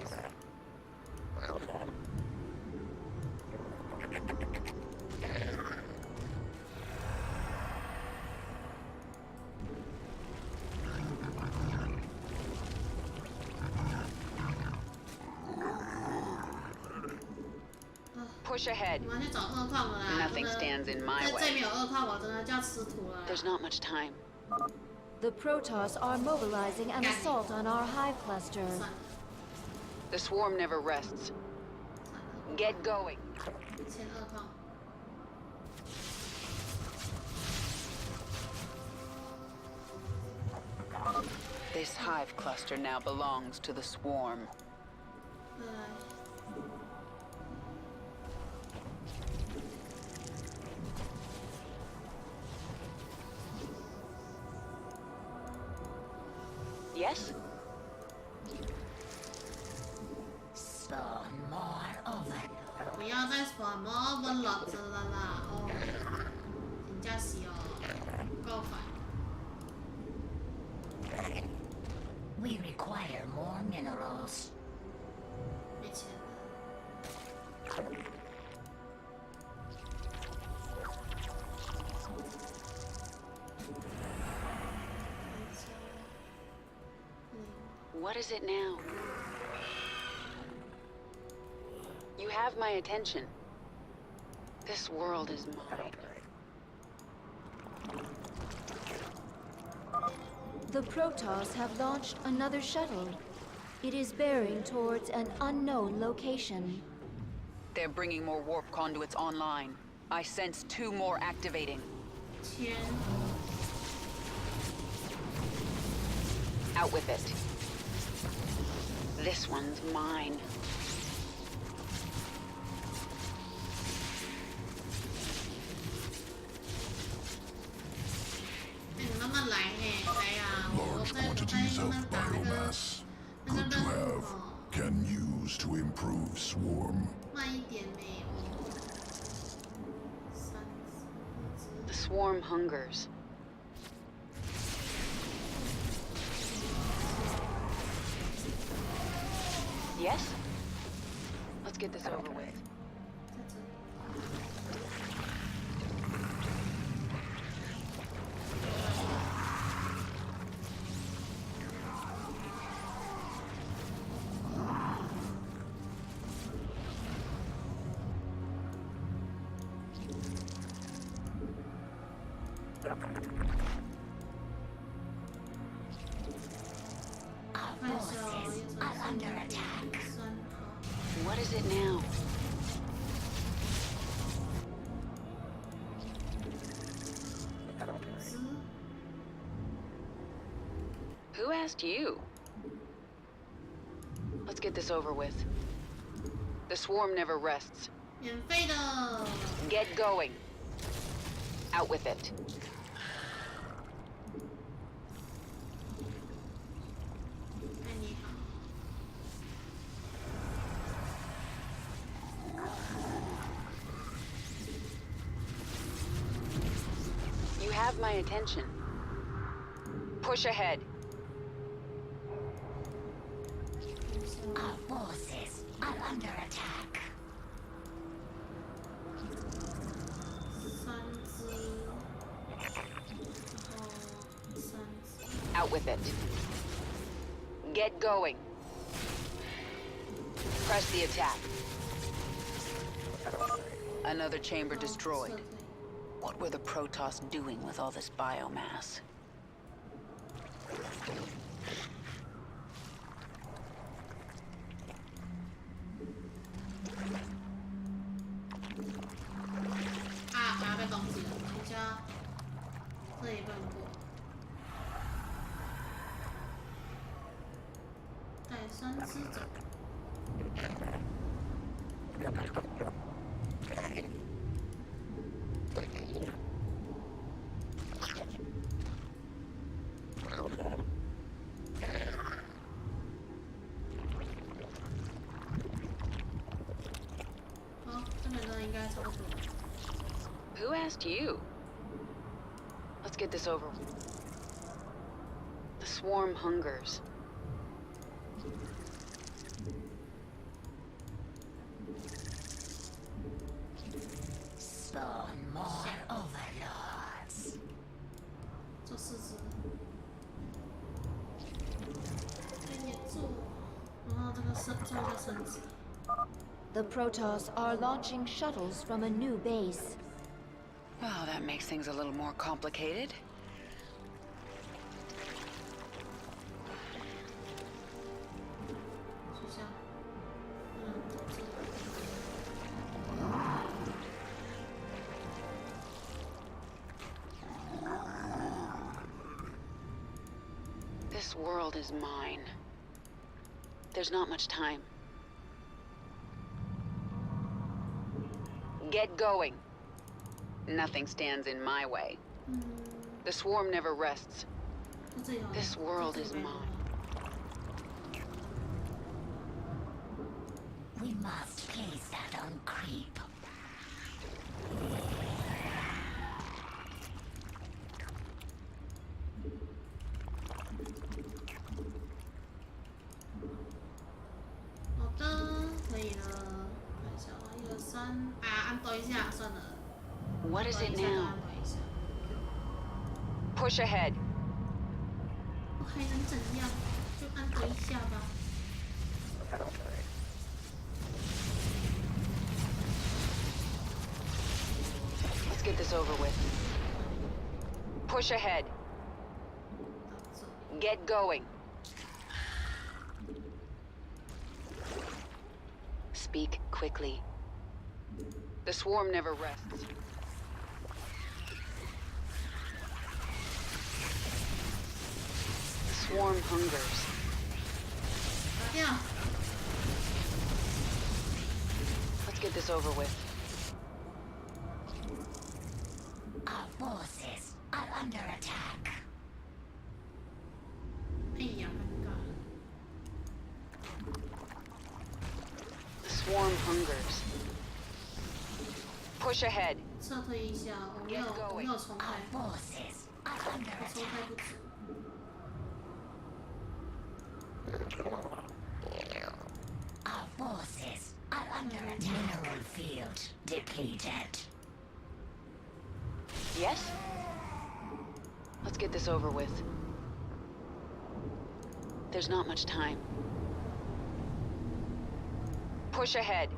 Push ahead. 我们去找二矿了啦！ Nothing stands in my 这 way. 没有二矿，我真的就要吃土了啦。 There's not much time. The Protoss are mobilizing an assault on our hive cluster. The swarm never rests. Get going. 签二矿。 This hive cluster now belongs to the swarm. Yes? Spawn more overlords. 不要再spawn more overlords了啦！哦，人家是哦，够烦。 We require more minerals. 没钱了。 What is it now? You have my attention. This world is mine. The Protoss have launched another shuttle. It is bearing towards an unknown location. They're bringing more warp conduits online. I sense 2 more activating. 签。 Out with it. This one's mine. 你慢慢来嘿，来呀！我 Large 在 quantities 慢 of 慢打那个 biomass, 那个 good to 任务 have, 哦， can use to improve swarm. 慢一点没有。swarm hungers. Yes? Let's get this over with. Our forces are under attack. What is it now? Who asked you? Let's get this over with. The swarm never rests. 免费的。 Get going. Out with it. You have my attention. Push ahead. Our forces are under attack. Out with it. Get going. Press the attack. Another chamber destroyed. What were the Protoss doing with all this biomass? Who asked you? Let's get this over with. The swarm hungers. Spawn more overlords. The Protoss are launching shuttles from a new base. Well, that makes things a little more complicated. This world is mine. There's not much time. Get going. Nothing stands in my way. The swarm never rests. This world is mine. We must place that on creep. What is it now? Push ahead. Let's get this over with. Push ahead. Get going. Speak quickly. The swarm never rests. The swarm hungers. Yeah. Let's get this over with. Our forces are under attack. The swarm hungers. Push ahead. 撤退一下，我没有重开，我重开不止。Our forces are under a mineral field depleted. Yes? Let's get this over with. There's not much time. Push ahead.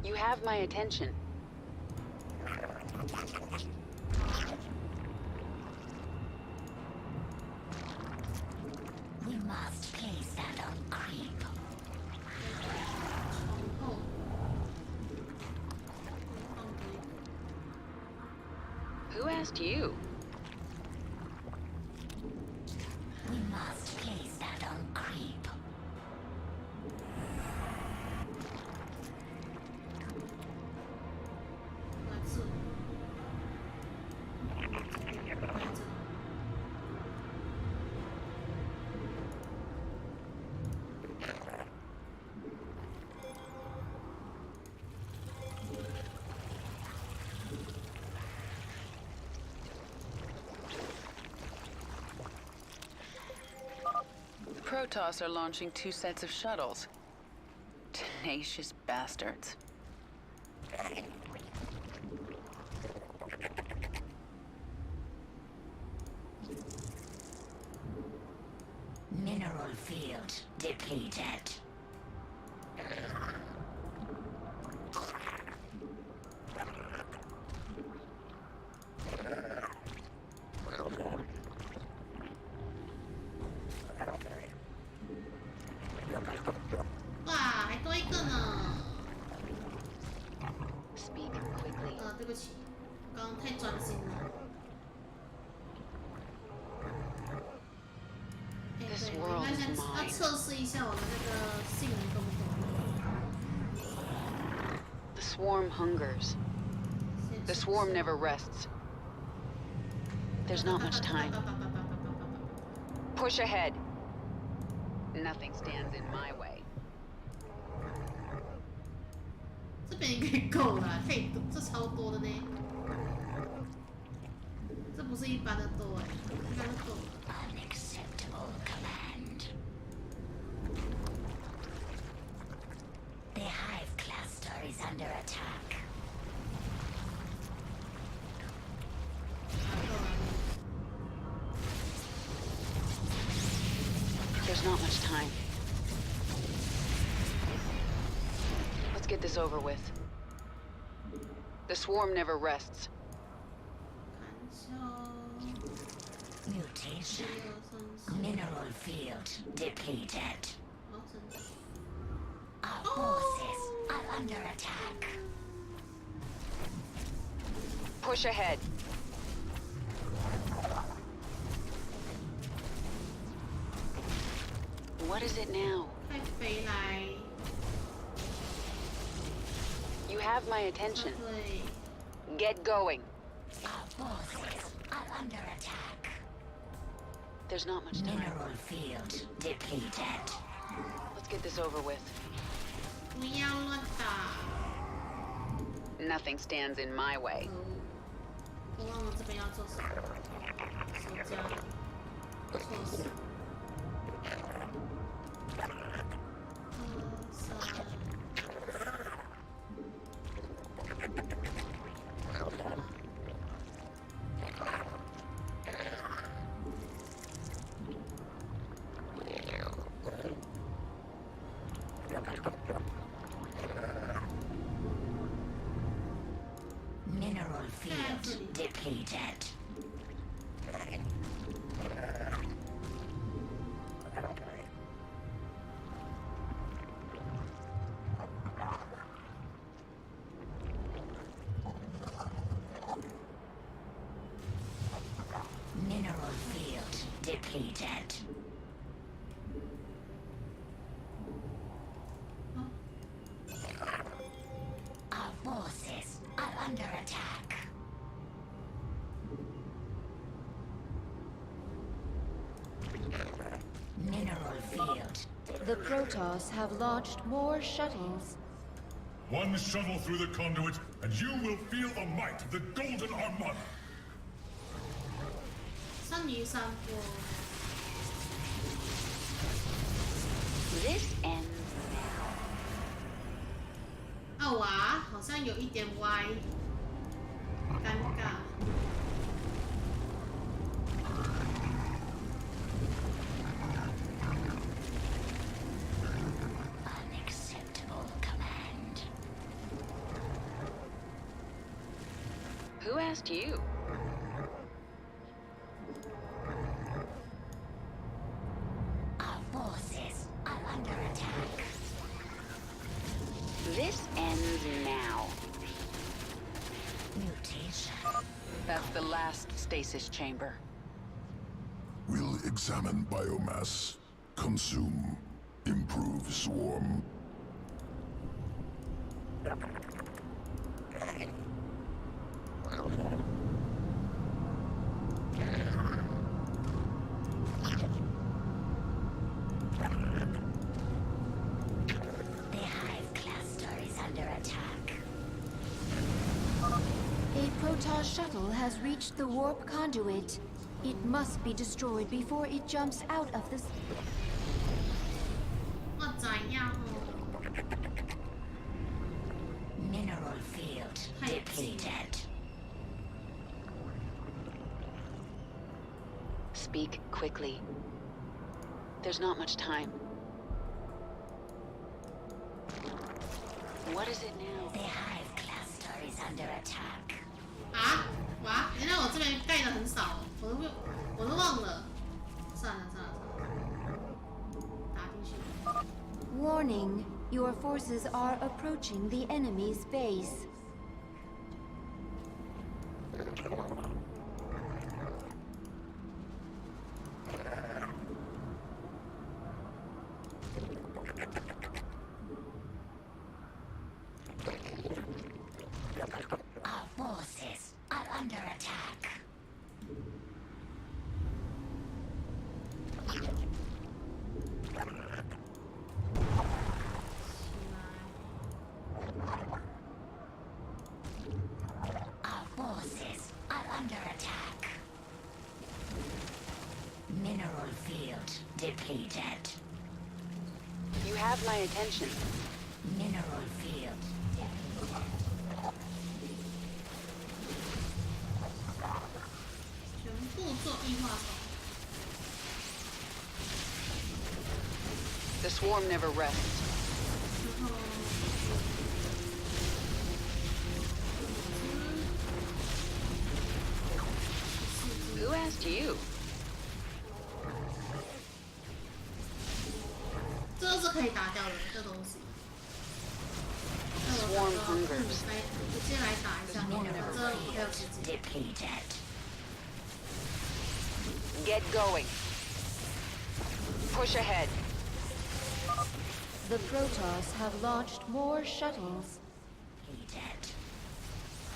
You have my attention. We must place that on creep. Who asked you? We must place that on creep. Protoss are launching 2 sets of shuttles. Tenacious bastards. Mineral field depleted. This world is mine. 要测试一下我的那个性能够不够。The swarm hungers. The swarm never rests. There's not much time. Push ahead. Nothing stands in my way. 这边应该够了，太多，这超多的呢。这不是一般的多哎，应该是够了。 Unacceptable command. The hive cluster is under attack. There's not much time. Let's get this over with. The swarm never rests. Mutation. Mineral field depleted. Our forces are under attack. Push ahead. What is it now? You have my attention. Get going. Our forces are under attack. There's not much time. Mineral field depleted. Let's get this over with. 不要乱打。 Nothing stands in my way. 我忘了这边要做什么。手加。错死。Mineral field depleted. Mineral field depleted. Our forces are under attack. field. The Protoss have launched more shuttles. One shuttle through the conduit, and you will feel the might of the Golden Armada. 三鱼三波。 This ends. 啊哇，好像有一点歪，尴尬。 Who asked you? Our forces are under attack. This ends now. Mutation. That's the last stasis chamber. We'll examine biomass, consume, improve swarm. Protoss shuttle has reached the warp conduit. It must be destroyed before it jumps out of the... 我怎样哦？ Mineral field depleted. Speak quickly. There's not much time. What is it now? The hive cluster is under attack. 啊，哇！原来我这边盖的很少，我都忘了。算了，打进去。 Warning, your forces are approaching the enemy's base. Our forces are under attack. Our forces are under attack. Mineral field depleted. You have my attention. Mineral field. The swarm never rests. Who asked you? 这都是可以打掉的，这东西。 Swarm hungers. 直接来打一下，这还有时间。 Get going. Push ahead. The Protoss have launched more shuttles.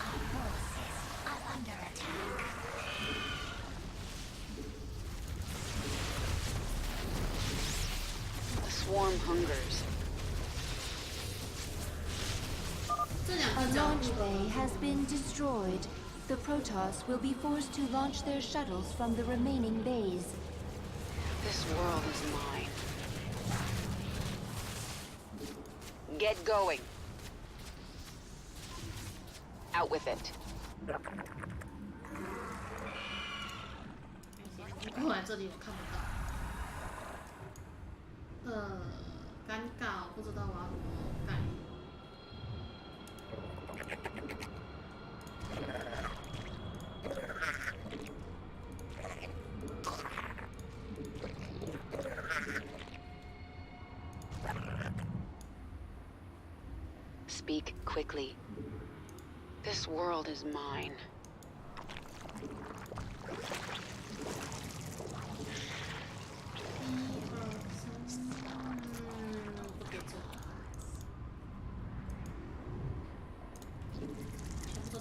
Our forces are under attack. The swarm hungers. A launch bay has been destroyed. The Protoss will be forced to launch their shuttles from the remaining bays. This world is mine. Get going. Out with it. 后来这里我看不到。尴尬，我不知道我要怎么盖。 Speak quickly. This world is mine.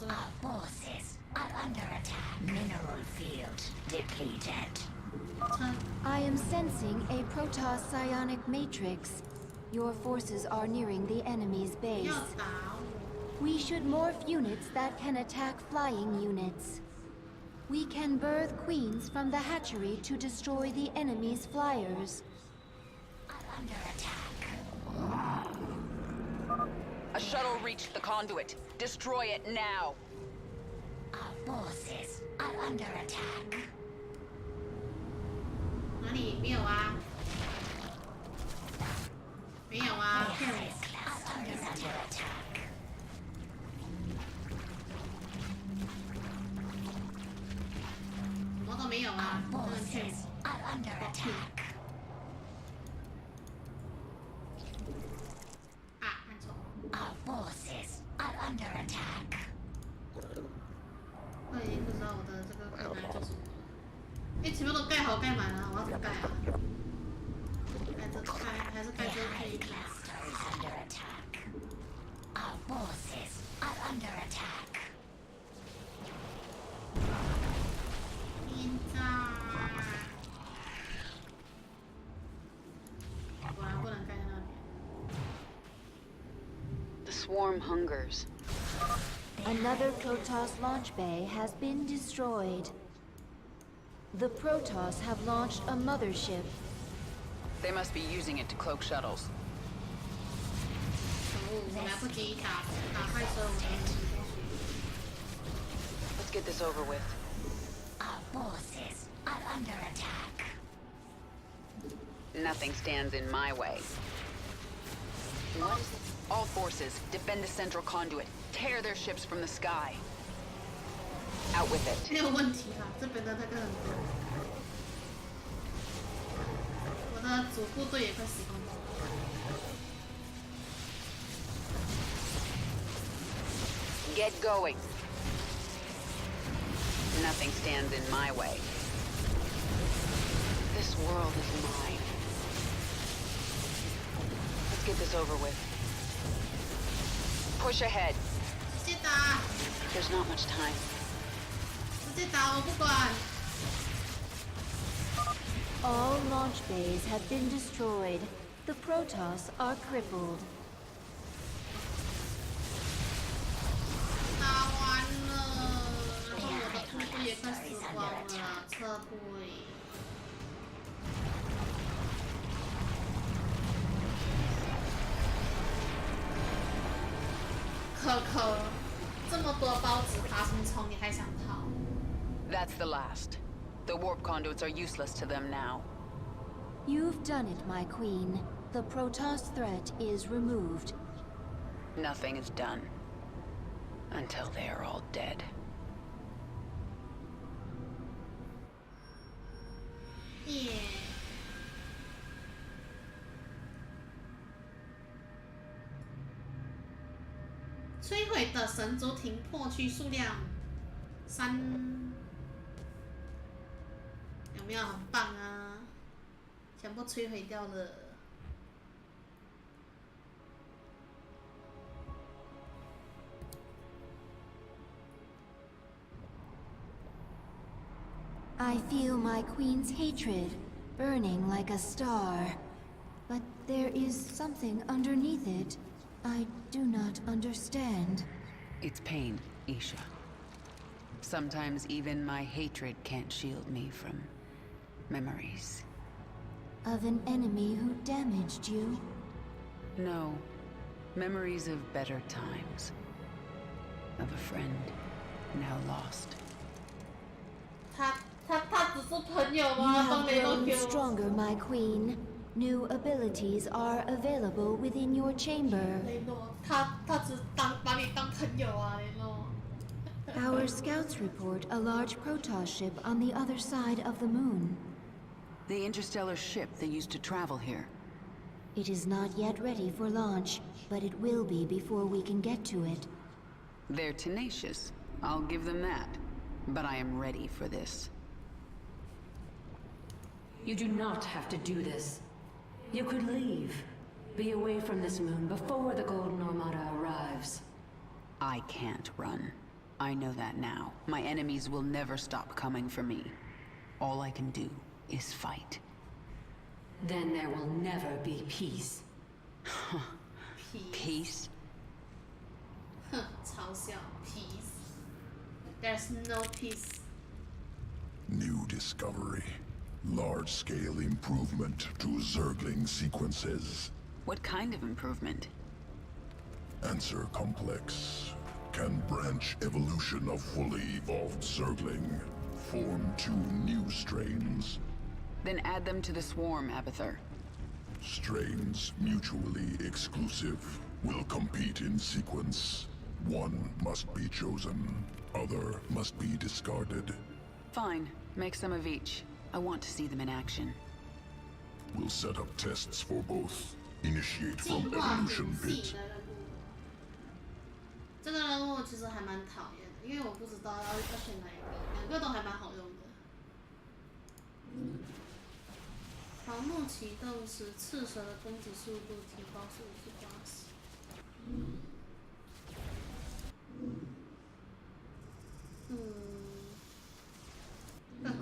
Our forces are under attack. Mineral field depleted. I am sensing a Protoss psionic matrix. Your forces are nearing the enemy's base. We should morph units that can attack flying units. We can birth queens from the hatchery to destroy the enemy's flyers. Under attack. A shuttle reached the conduit. Destroy it now. Our forces are under attack. 哪里没有啊？没有啊，骗我！ Under attack. 什么都没有啊，真的骗我！ Are under attack. 啊，按错。 Our forces are under attack. 我已经不知道我的这个困难做什么。哎，前面都盖好盖满了，我要怎么盖啊？盖这盖还是盖这可以？ Under attack. Our forces are under attack. 天炸！果然不能盖在那边。 The swarm hungers. Another Protoss launch bay has been destroyed. The Protoss have launched a mothership. They must be using it to cloak shuttles. 我来不及打快车，我才能过去。 Let's get this over with. Our forces are under attack. Nothing stands in my way. What? All forces, defend the central conduit. Tear their ships from the sky. Out with it. 没有问题啦，这边的那个很多。我的主部队也快死光了。 Get going. Nothing stands in my way. This world is mine. Let's get this over with. Push ahead. 直接打， There's not much time. 直接打，我不管。 All launch bays have been destroyed. The Protoss are crippled. 打完了，然后我的部队也快死光了，撤退。可，这么多孢子爬虫虫，你还想逃？ That's the last. The warp conduits are useless to them now. You've done it, my queen. The Protoss threat is removed. Nothing is done. Until they are all dead. Yeah. 摧毁的神族艇破区数量3，有没有很棒啊？全部摧毁掉了。 I feel my queen's hatred, burning like a star. But there is something underneath it. I do not understand. It's pain, Isha. Sometimes even my hatred can't shield me from memories. Of an enemy who damaged you? No. Memories of better times. Of a friend now lost. 他只是朋友 You 吗？都 have 没有 grown 给我。 stronger, my queen. New abilities are available within your chamber. 雷诺，他只把你当朋友啊，雷诺。 Our scouts report a large Protoss ship on the other side of the moon. The interstellar ship that used to travel here. It is not yet ready for launch, but it will be before we can get to it. They're tenacious. I'll give them that. But I am ready for this. You do not have to do this. You could leave. Be away from this moon before the Golden Armada arrives. I can't run. I know that now. My enemies will never stop coming for me. All I can do is fight. then there will never be peace. Peace? 哼，嘲笑 peace. There's no peace. New discovery. Large-scale improvement to Zergling sequences. What kind of improvement? Answer complex. Can branch evolution of fully evolved Zergling. Form 2 new strains. Then add them to the swarm, Abathur. Strains mutually exclusive. Will compete in sequence. One must be chosen. Other must be discarded. Fine. Make some of each. I want to see them in action. We'll set up tests for both. Initiate from evolution pit. 这个任务其实还蛮讨厌的，因为我不知道要选哪一个，两个都还蛮好用的。盲目启动时，刺蛇的攻击速度提高80%。更好。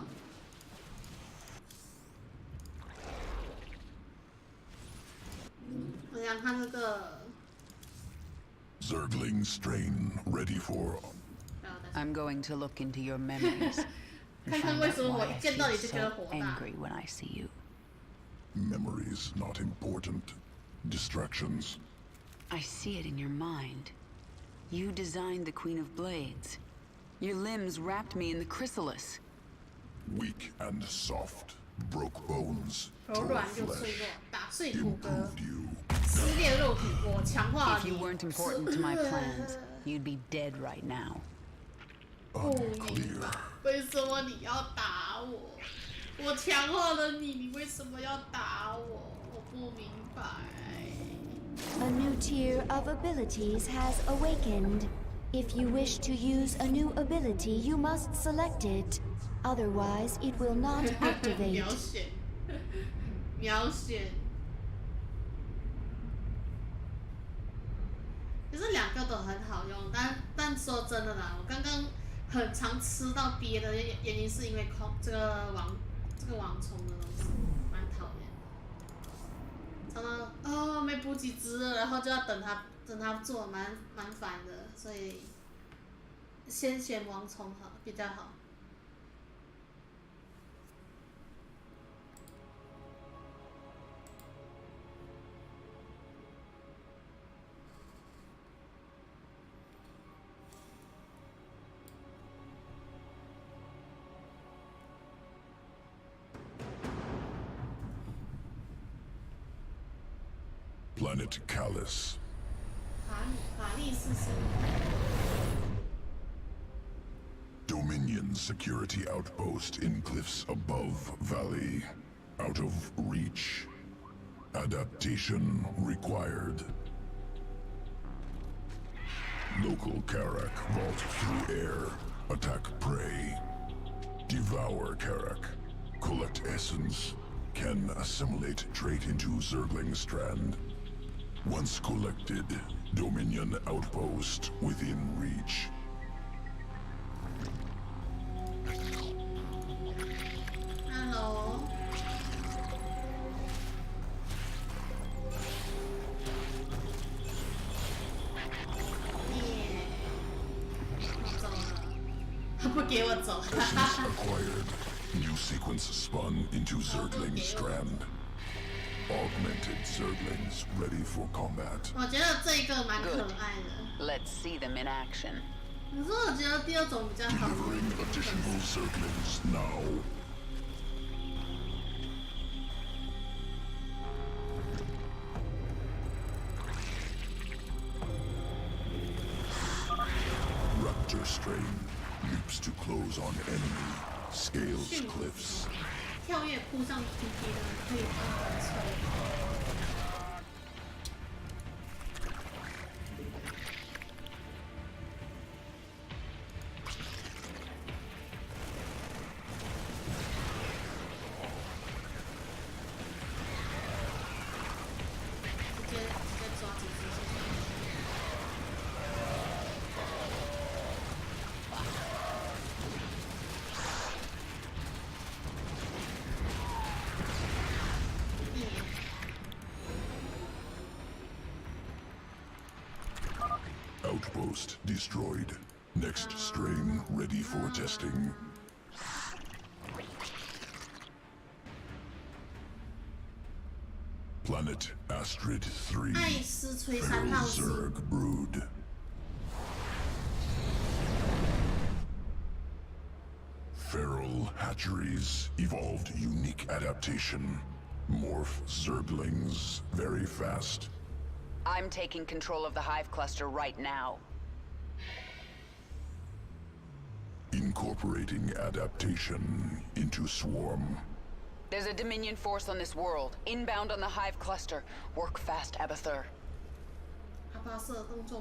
我想看这个。Zergling strain ready for. I'm going to look into your memories. 看看为什么我一见到你就觉得火大。 Angry when I see you. Memories not important. Distractions. I see it in your mind. You designed the Queen of Blades. Your limbs wrapped me in the chrysalis. Weak and soft. Broke bones. 柔软又脆弱，打碎骨骼，撕裂肉体，我强化 If you weren't important to my plans, you'd be dead right now. 不明白，为什么你要打我？我强化了你，你为什么要打我？我不明白。A new tier of abilities has awakened. If you wish to use a new ability, you must select it. Otherwise, it will not activate. 秒选。其实两个都很好用，但说真的啦，我刚刚很常吃到鳖的原因是因为这个王虫的东西，蛮讨厌的。常常没补几只了，然后就要等它做，蛮烦的，所以先选王虫好比较好。Planet Callus. 法力是什么？ Dominion security outpost in cliffs above valley. Out of reach. Adaptation required. Local Karak vault through air. Attack prey. Devour Karak. Collect essence. Can assimilate trait into Zergling strand. Once collected, Dominion outpost within reach. Hello. 我走了，他不给我走。 Essence acquired. New sequence spun into Zergling strand. Augmented Zerglings ready for combat. 我觉得这一个蛮可爱的。 Let's see them in action. 可是我觉得第二种比较好。 Delivering additional Zerglings now. Raptor strain leaps to close on enemy. Scales cliffs. 跳跃扑上皮皮的可以帮我抽。 我 Outpost destroyed. Next strain ready for testing. Planet Astrid 3. Feral Zerg brood. Feral hatcheries evolved unique adaptation. Morph Zerglings very fast. I'm taking control of the hive cluster right now. Incorporating adaptation into swarm. There's a Dominion force on this world, inbound on the hive cluster. Work fast, Abathur.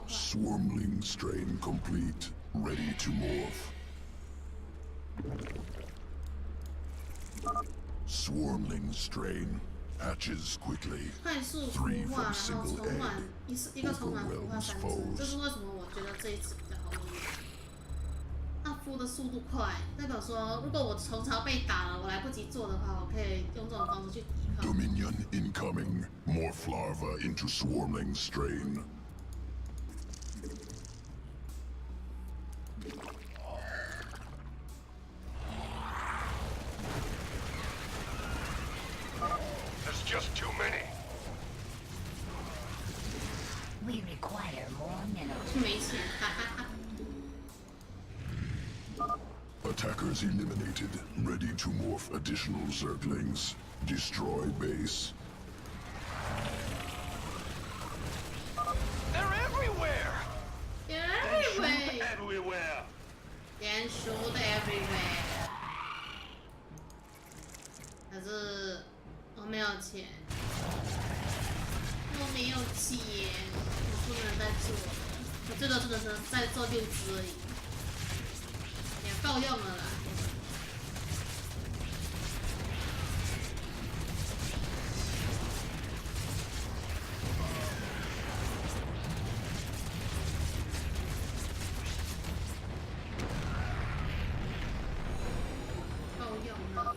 Swarmling strain complete, ready to morph. Swarmling strain hatches quickly. 3 from single egg. Overwhelms foes. 这是为什么我觉得这一次比较好用。它孵的速度快，代表说如果我虫巢被打了，我来不及做的话，我可以用这种方式去抵抗。Dominion incoming. Morph larva into swarmling strain. There's just too many. We require more minerals. 没钱，哈哈哈。 Attackers eliminated. Ready to morph additional Zerglings. Destroy base. They're everywhere! Everywhere! Everywhere! Can shoot everywhere. 可是我没有钱，我没有钱，我不能再做了。我最多只能再做6只而已，也够用了啦。够用了。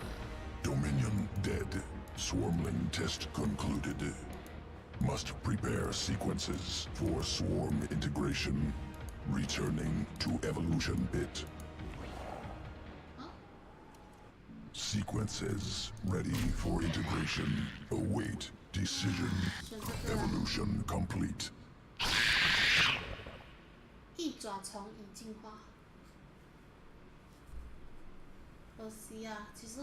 Dominion dead. Swarmling test concluded. Must prepare sequences for swarm integration. Returning to evolution bit. Sequences ready for integration. Await decision. Evolution complete. 一爪虫已进化。可惜啊，其实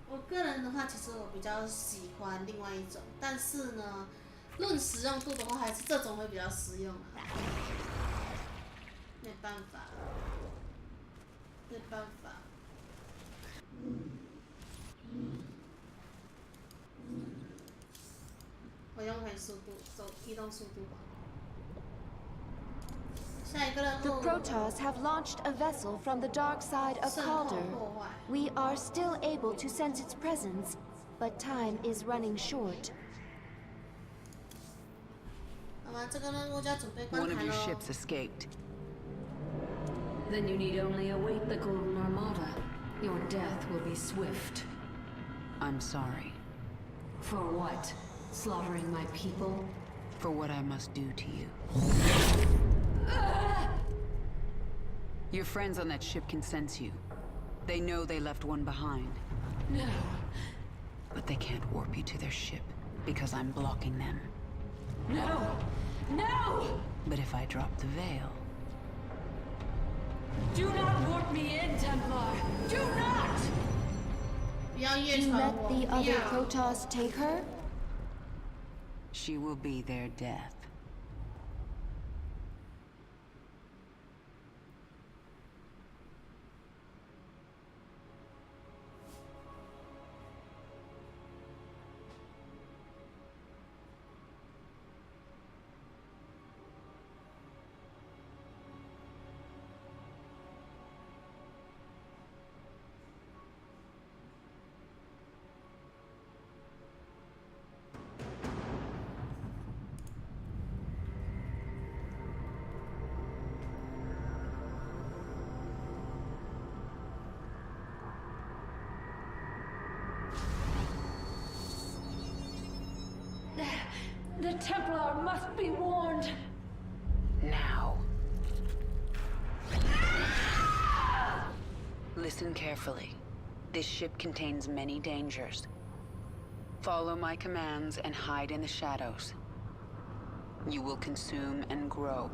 我个人的话，其实我比较喜欢另外一种，但是呢，论实用度的话，还是这种会比较实用啊。没办法，没办法。我用回速度，走移动速度吧。 The Protoss have launched a vessel from the dark side of Calder. We are still able to sense its presence, but time is running short. One of your ships escaped. Then you need only await the Golden Armada. Your death will be swift. I'm sorry. For what? Slaughtering my people? For what I must do to you. Your friends on that ship can sense you. They know they left one behind. No. But they can't warp you to their ship, because I'm blocking them. No! No! But if I drop the veil... Do not warp me in, Templar! Do not! You let the other Protoss take her? She will be their death. The Templar must be warned. Now. Listen carefully. This ship contains many dangers. Follow my commands and hide in the shadows. You will consume and grow.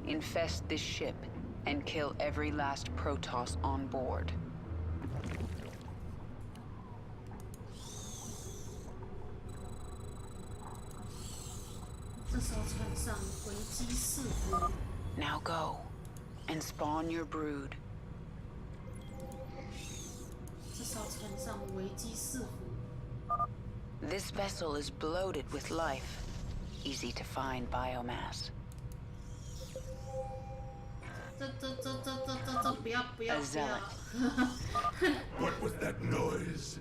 Infest this ship and kill every last Protoss on board. 这艘船上危机四伏。Now go and spawn your brood. 这艘船上危机四伏。This vessel is bloated with life. Easy to find biomass. 这不要不要不要。What was that noise?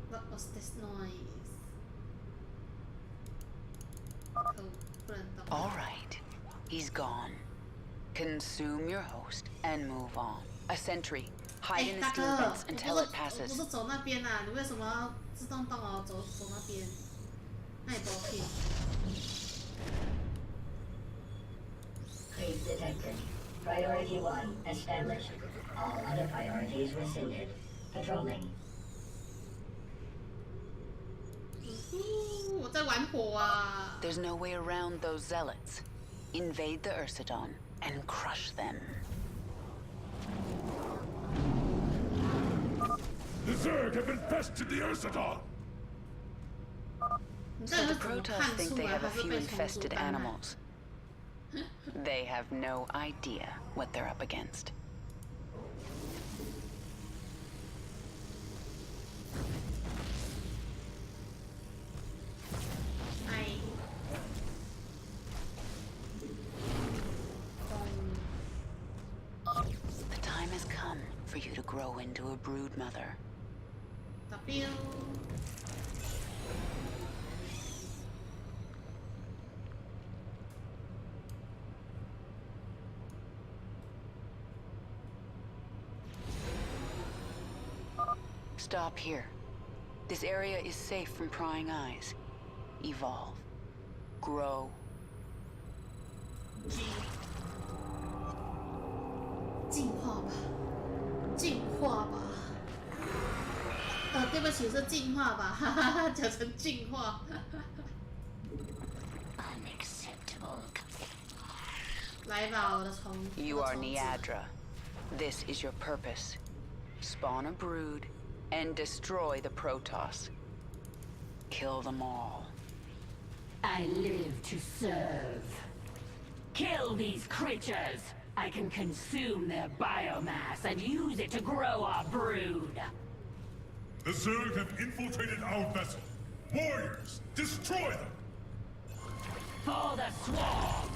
What was this noise? All right, he's gone. Consume your host and move on. A sentry, hide in the steel vents until it passes. 不是走那边啊，你为什么要自动动哦走那边？那也不 OK。Creep detected. Priority 1 established. All other priorities rescinded. Patrolling. 我在玩火啊！ There's no way around those zealots. Invade the Ursidon and crush them. The Zerg have infested the Ursidon! So the Protoss think they have a few infested animals. They have no idea what they're up against. The time has come for you to grow into a brood mother. W. Stop here. This area is safe from prying eyes. Evolve. Grow. 进化吧，进化吧。对不起，是进化吧，哈哈哈，讲成进化。Unacceptable. 来吧，我的虫。You are Niadra. This is your purpose. Spawn a brood and destroy the Protoss. Kill them all. I live to serve. Kill these creatures. I can consume their biomass and use it to grow our brood. The Zerg have infiltrated our vessel. Warriors, destroy them! For the swarm!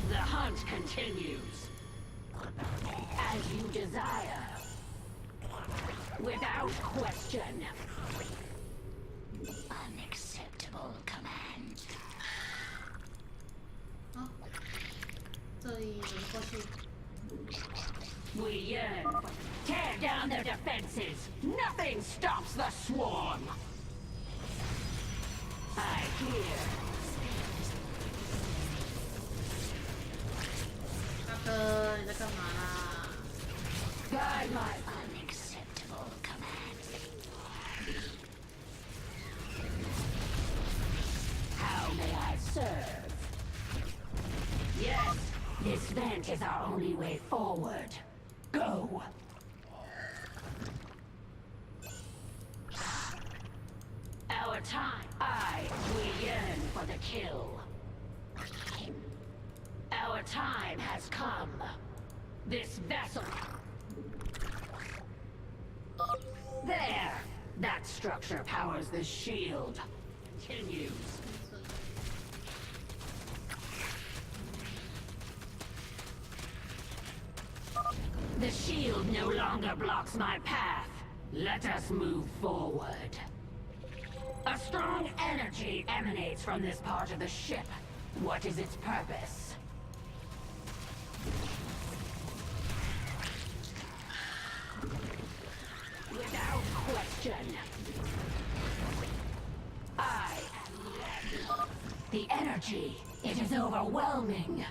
The hunt continues. As you desire. Without question. Unacceptable command. 这里怎么过去？ We yearn. Tear down their defenses. Nothing stops the swarm. I hear. 大哥，你在干嘛啦？ By my unacceptable command. How may I serve? Yes, this vent is our only way forward. Go. Our time. We yearn for the kill. Our time has come. This vessel. There! That structure powers the shield. Continues. The shield no longer blocks my path. Let us move forward. A strong energy emanates from this part of the ship. What is its purpose? Without question. I am ready. The energy It is overwhelming.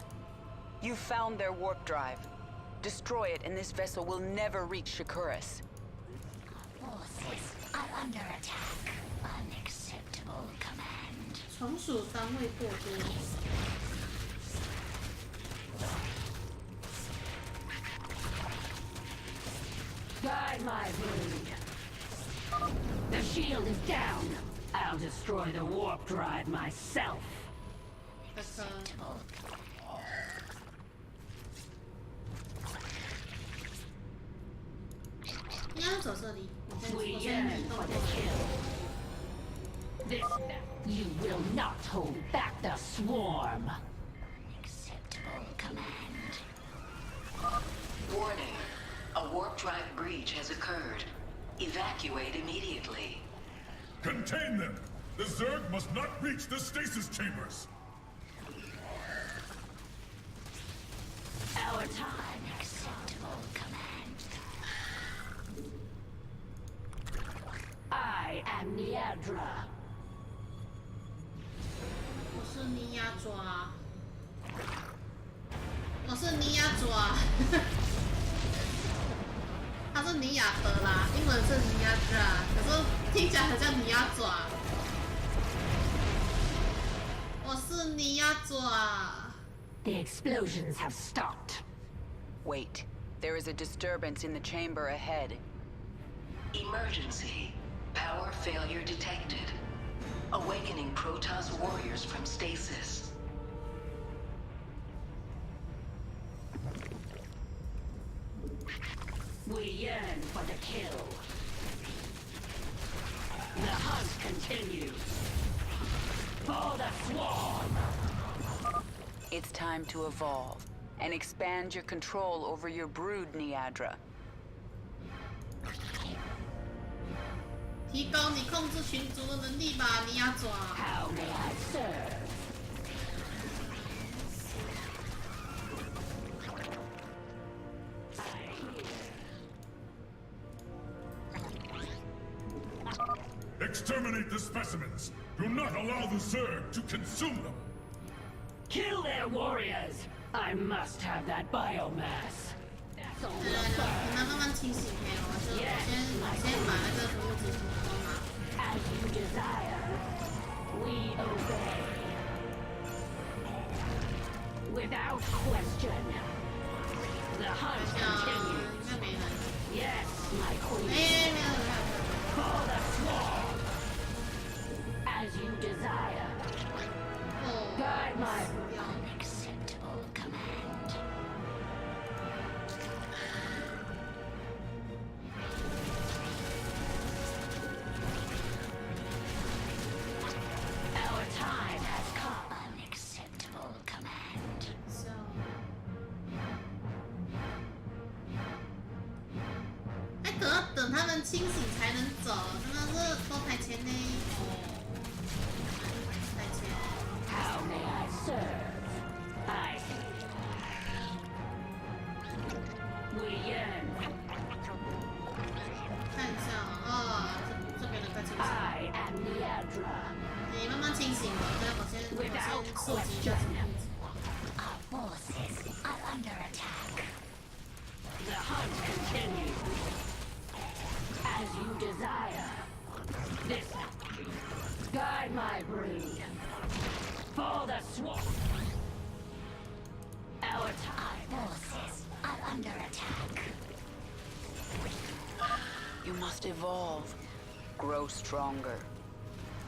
You found their warp drive. Destroy it and this vessel will never reach Shakuras. Forces are under attack. Unacceptable command. 从属单位过多。 Guide my brood. The shield is down. I'll destroy the warp drive myself. Acceptable. 应该走这里。我 We 先 yearn 移动 for 过 the 去。 kill. This, you will not hold back the swarm. Acceptable command. Warning. A warp drive breach has occurred. Evacuate immediately. Contain them! The Zerg must not reach the stasis chambers! Our time, acceptable command. I am Niadra. 我是尼亚爪。我是尼亚爪。他是尼亚德啦，英文是尼亚爪，可是听起来很像尼亚爪。我是尼亚爪。 The explosions have stopped. Wait. There is a disturbance in the chamber ahead. Emergency. Power failure detected. Awakening Protoss warriors from stasis. We yearn for the kill. The hunt continues. For the swarm! It's time to evolve and expand your control over your brood, Niadra. 提高你控制群族的能力吧，尼亚爪。 How may I serve? Exterminate the specimens! Do not allow the Zerg to consume them! Kill their warriors! I must have that biomass. That's all 对，你们慢慢清醒可以了，我先把那个服务执行通嘛。 As you desire, we obey. Without question. The hunt continues. 应该没人。 Yes, my queen. 哎，没有人。 For the swarm. As you desire. Guide my unacceptable command. Our time has come. Unacceptable command. 哎，等他们清醒才能走，真的是多台前呢。台前。 How may I serve? I. We yearn. 看一下哦，这边的快清醒。 I am Niadra. 你慢慢清醒了，这样我先收集一下。 Our forces are under attack. The hunt continues. As you desire. This. Guide my brood. For the swarm. Our forces are under attack. You must evolve. Grow stronger.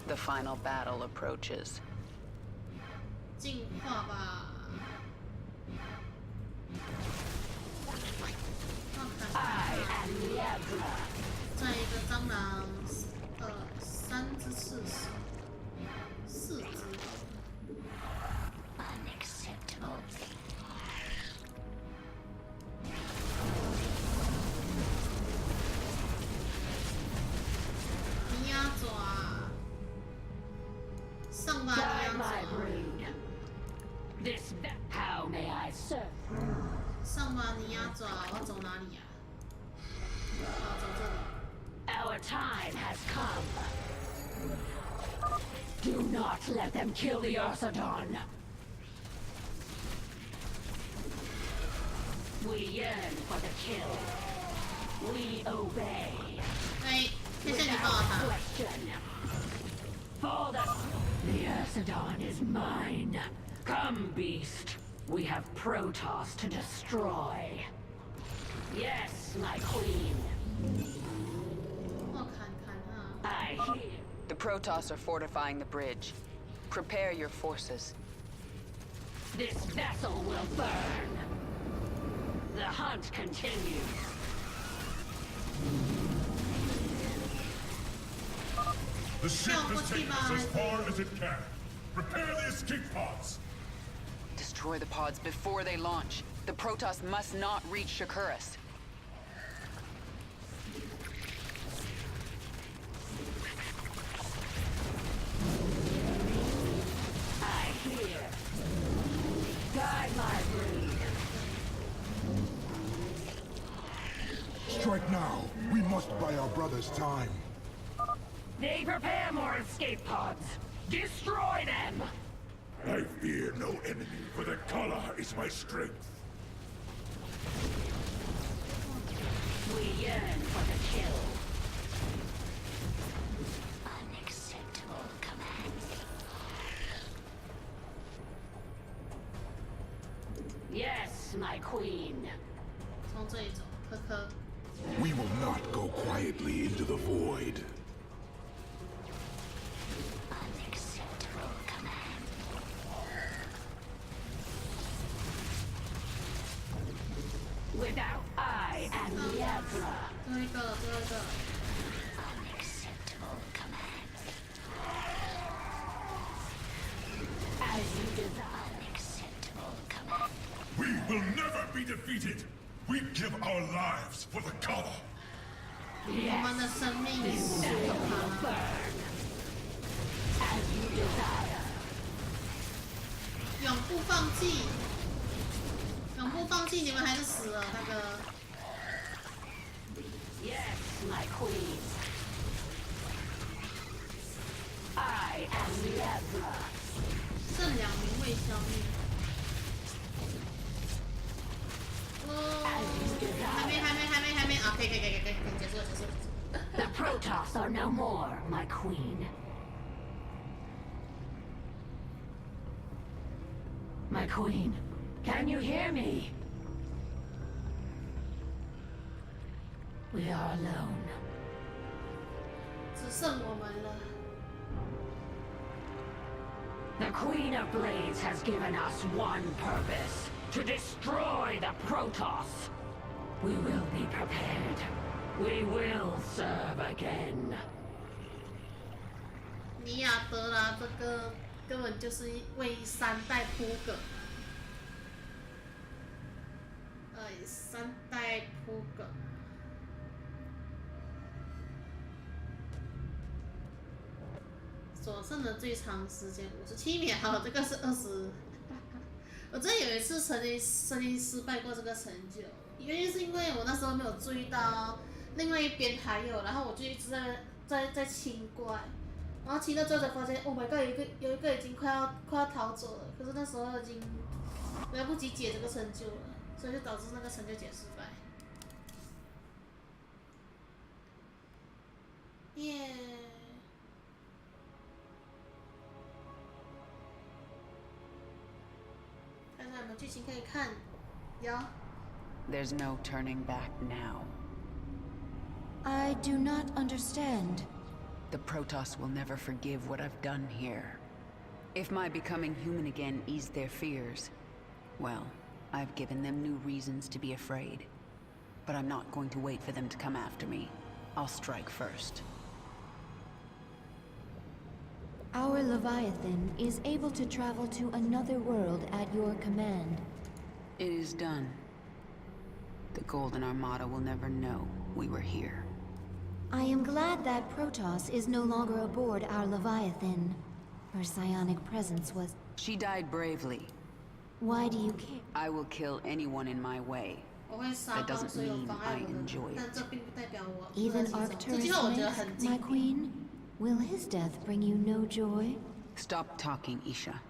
The final battle approaches. 进化吧。 I am Niadra. 再一个蟑螂，3只刺死，4只。 Unacceptable. 尼亚爪，上吧，尼 Guide 亚 my 爪。 brood. This. How may I serve? 上吧，尼亚爪，我要走哪里呀？走这里。 Our time has come. Do not let them kill the Orthodon. We yearn for the kill. We obey. 哎，谢谢你帮我打。 For the Ursidon is mine. Come, beast. We have Protoss to destroy. Yes, my queen. I hear. The Protoss are fortifying the bridge. Prepare your forces. This vessel will burn. The hunt continues. The ship has taken us as far as it can. Prepare the escape pods. Destroy the pods before they launch. The Protoss must not reach Shakuras. I hear. Guide my brood. Strike now. We must buy our brothers time. They prepare more escape pods. Destroy them! I fear no enemy, for the color is my strength. We yearn for the kill. Unacceptable command. Yes, my queen. 从这里走，科科。 We will not go quietly into the void. Unacceptable command. Without I and Lievra. 最后一个，最后一个。 Unacceptable command. As you desire. Unacceptable command. We will never be defeated. We give our lives for the color. 我们的生命属于它。 As you desire. 永不放弃，永不放弃，你们还是死了那个。 Yes, my queen. I am Lievra. 剩2名未消灭。哦，还没啊！可以，结束了。 The Protoss are no more, my queen. My queen, can you hear me? We are alone. 只剩我们了。 The Queen of Blades has given us one purpose: to destroy the Protoss. We will be prepared. We will serve again. 尼亚德拉这个根本就是为3代铺梗。3代铺梗。所剩的最长时间57秒，这个是20。我真的有一次曾经失败过这个成就，原因是因为我那时候没有注意到另外一边还有，然后我就一直在清怪，然后清到最后才发现 ，Oh my god， 有一个已经快要逃走了，可是那时候已经来不及解这个成就了，所以就导致那个成就解失败。耶、看看有没有剧情可以看，有。 There's no turning back now. I do not understand. The Protoss will never forgive what I've done here. If my becoming human again eased their fears, well, I've given them new reasons to be afraid. But I'm not going to wait for them to come after me. I'll strike first. Our Leviathan is able to travel to another world at your command. It is done. The Golden Armada will never know we were here. I am glad that Protoss is no longer aboard our Leviathan. Her psionic presence was... She died bravely. Why do you care? I will kill anyone in my way. That doesn't mean I enjoy it. Even Arcturus Mink, my queen? Will his death bring you no joy? Stop talking, Isha.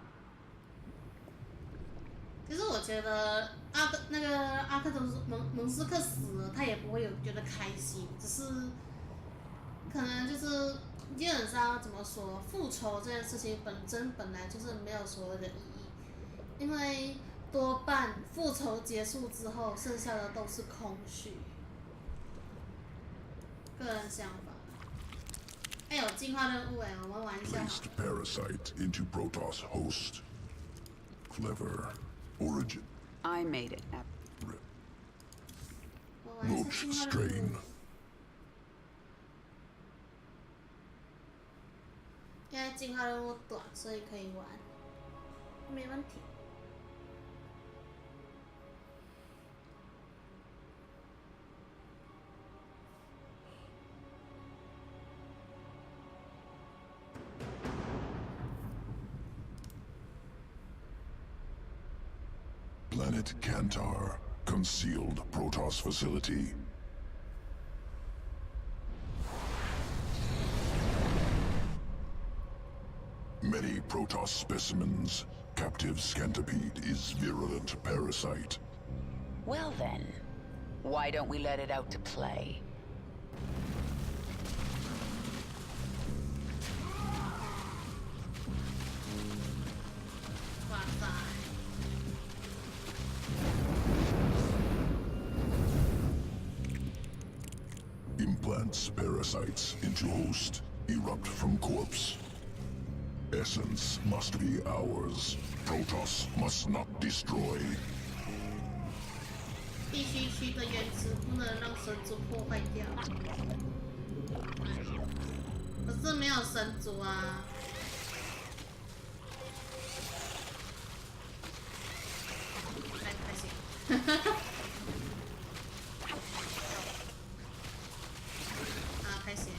其实我觉得阿克蒙斯克死了，他也不会有觉得开心，只是可能就是基本上怎么说，复仇这件事情本来就是没有所谓的意义，因为多半复仇结束之后，剩下的都是空虚。个人想法。哎有进化任务哎，我们玩一下。Placed parasite into Protoss host. Clever origin. I made it. Roach strain. 现在进化任务短，所以可以玩，没问题。Planet Kantar, concealed Protoss facility. Many Protoss specimens. Captive Scantipede is virulent parasite. Well then, why don't we let it out to play? Implants parasites into host, erupt from corpse. Essence must be ours. Protoss must not destroy. 必须区的原子不能让神族破坏掉。可是没有神族啊。开心。开心。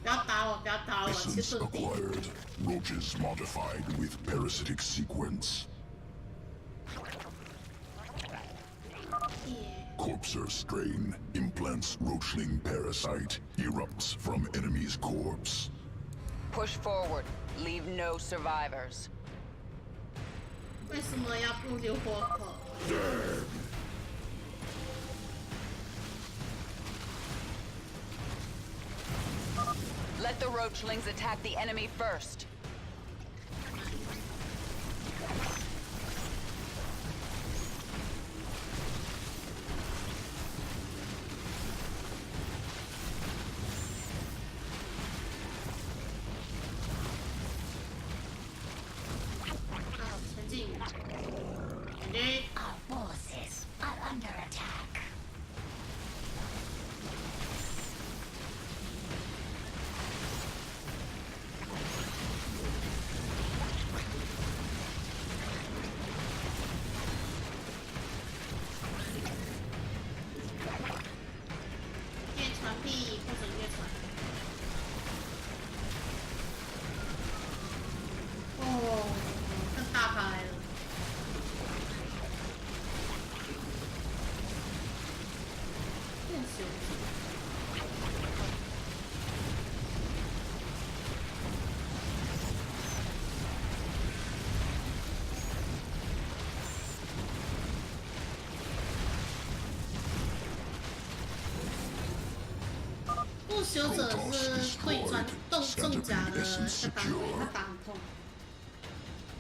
不要打我，不要打我，去 Essence acquired. Roaches modified with parasitic sequence. Corpser strain implants roachling parasite, erupts from enemy's corpse. Push forward. Leave no survivors. 为什么要不留活口？ Let the roachlings attack the enemy first. Our forces are under attack.不朽者是会钻重甲的他打很痛，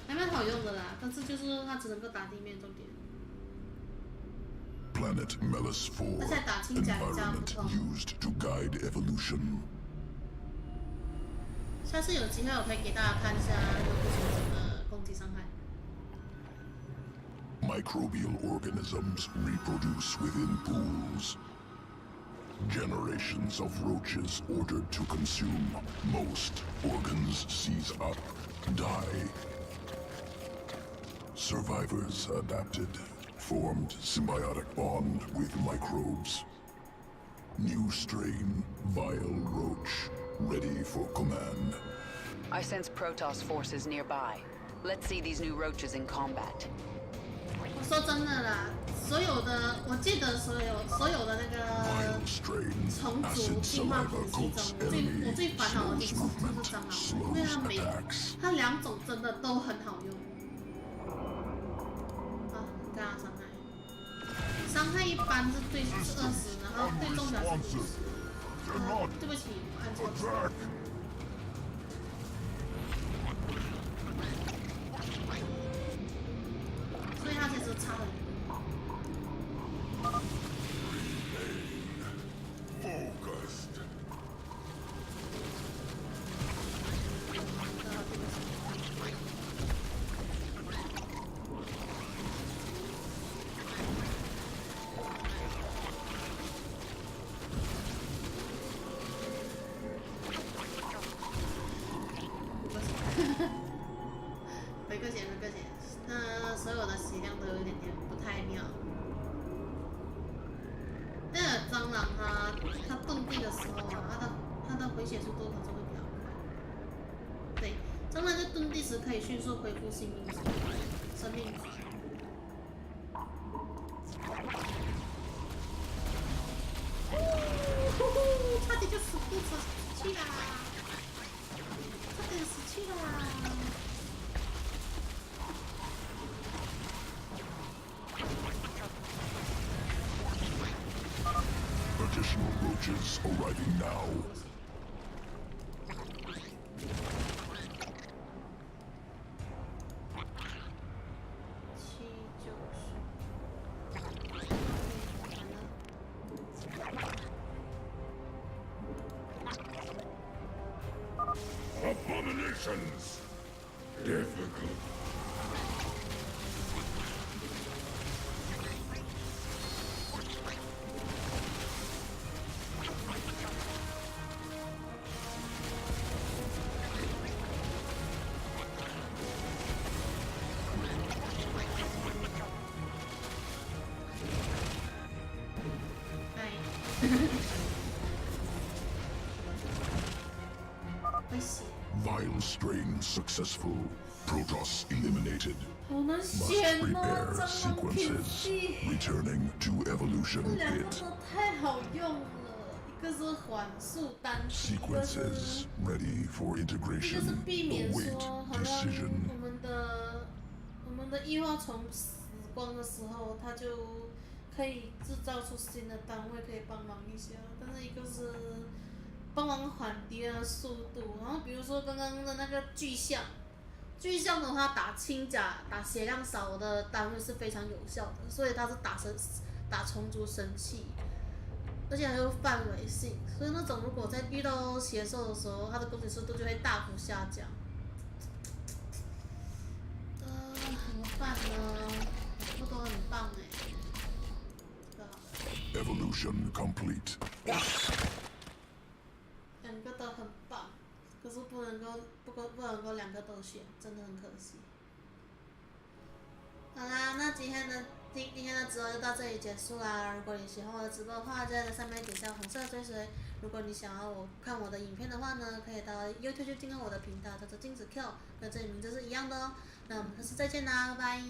还蛮好用的啦。但是就是他只能够打地面重点。 Planet Melis 4. Environment used to guide evolution. 下次有机会我可以给大家看一下不朽者的攻击伤害。 Microbial organisms reproduce within pools. Generations of roaches ordered to consume. Most organs seize up, die. Survivors adapted, formed symbiotic bond with microbes. New strain, vile roach, ready for command. I sense Protoss forces nearby. Let's see these new roaches in combat. 我说真的啦，所有的，我记得所有的那个虫族进化武器中，我最烦恼的就是蟑螂，因为它2种真的都很好用。啊，很大伤害，伤害一般是对是20，然后对重表是50。对不起，我按错了。所以它其实差很多。Focused. 回个血，所有的血量都有一点点不太妙。那个蟑螂它遁地的时候啊，它的回血速度可是会比较快。对，蟑螂在遁地时可以迅速恢复生命值。差点就死去啦！差点死去啦！ Additional roaches arriving now. Abominations! Difficult. Vile strain successful. Protoss eliminated. 好难 Must 选哦， prepare sequences. Returning to evolution 这两个 pit. 都太好用了，一个是缓速单击，一个是 Sequences ready for 一个是 integration. 避免 Await 说好像 decision. 我们的异化虫死光的时候，它就可以制造出新的单位可以帮忙一下，但是一个是帮忙缓敌人的速度，然后比如说刚刚的那个巨象的话打轻甲打血量少的单位是非常有效的，所以它是打虫族神器，而且还有范围性，所以那种如果在遇到邪兽的时候，它的攻击速度就会大幅下降。怎么办呢？全部都很棒哎。Evolution complete. 两个都很棒，可是不能够两个都选，真的很可惜。好啦，那今天的直播就到这里结束啦。如果你喜欢我的直播的话，就在上面点下红色的追随。如果你想要看我的影片的话呢，可以到 YouTube 去订阅我的频道，叫做镜子 Q， 跟这里名字是一样的哦。那我们下次再见啦，拜拜。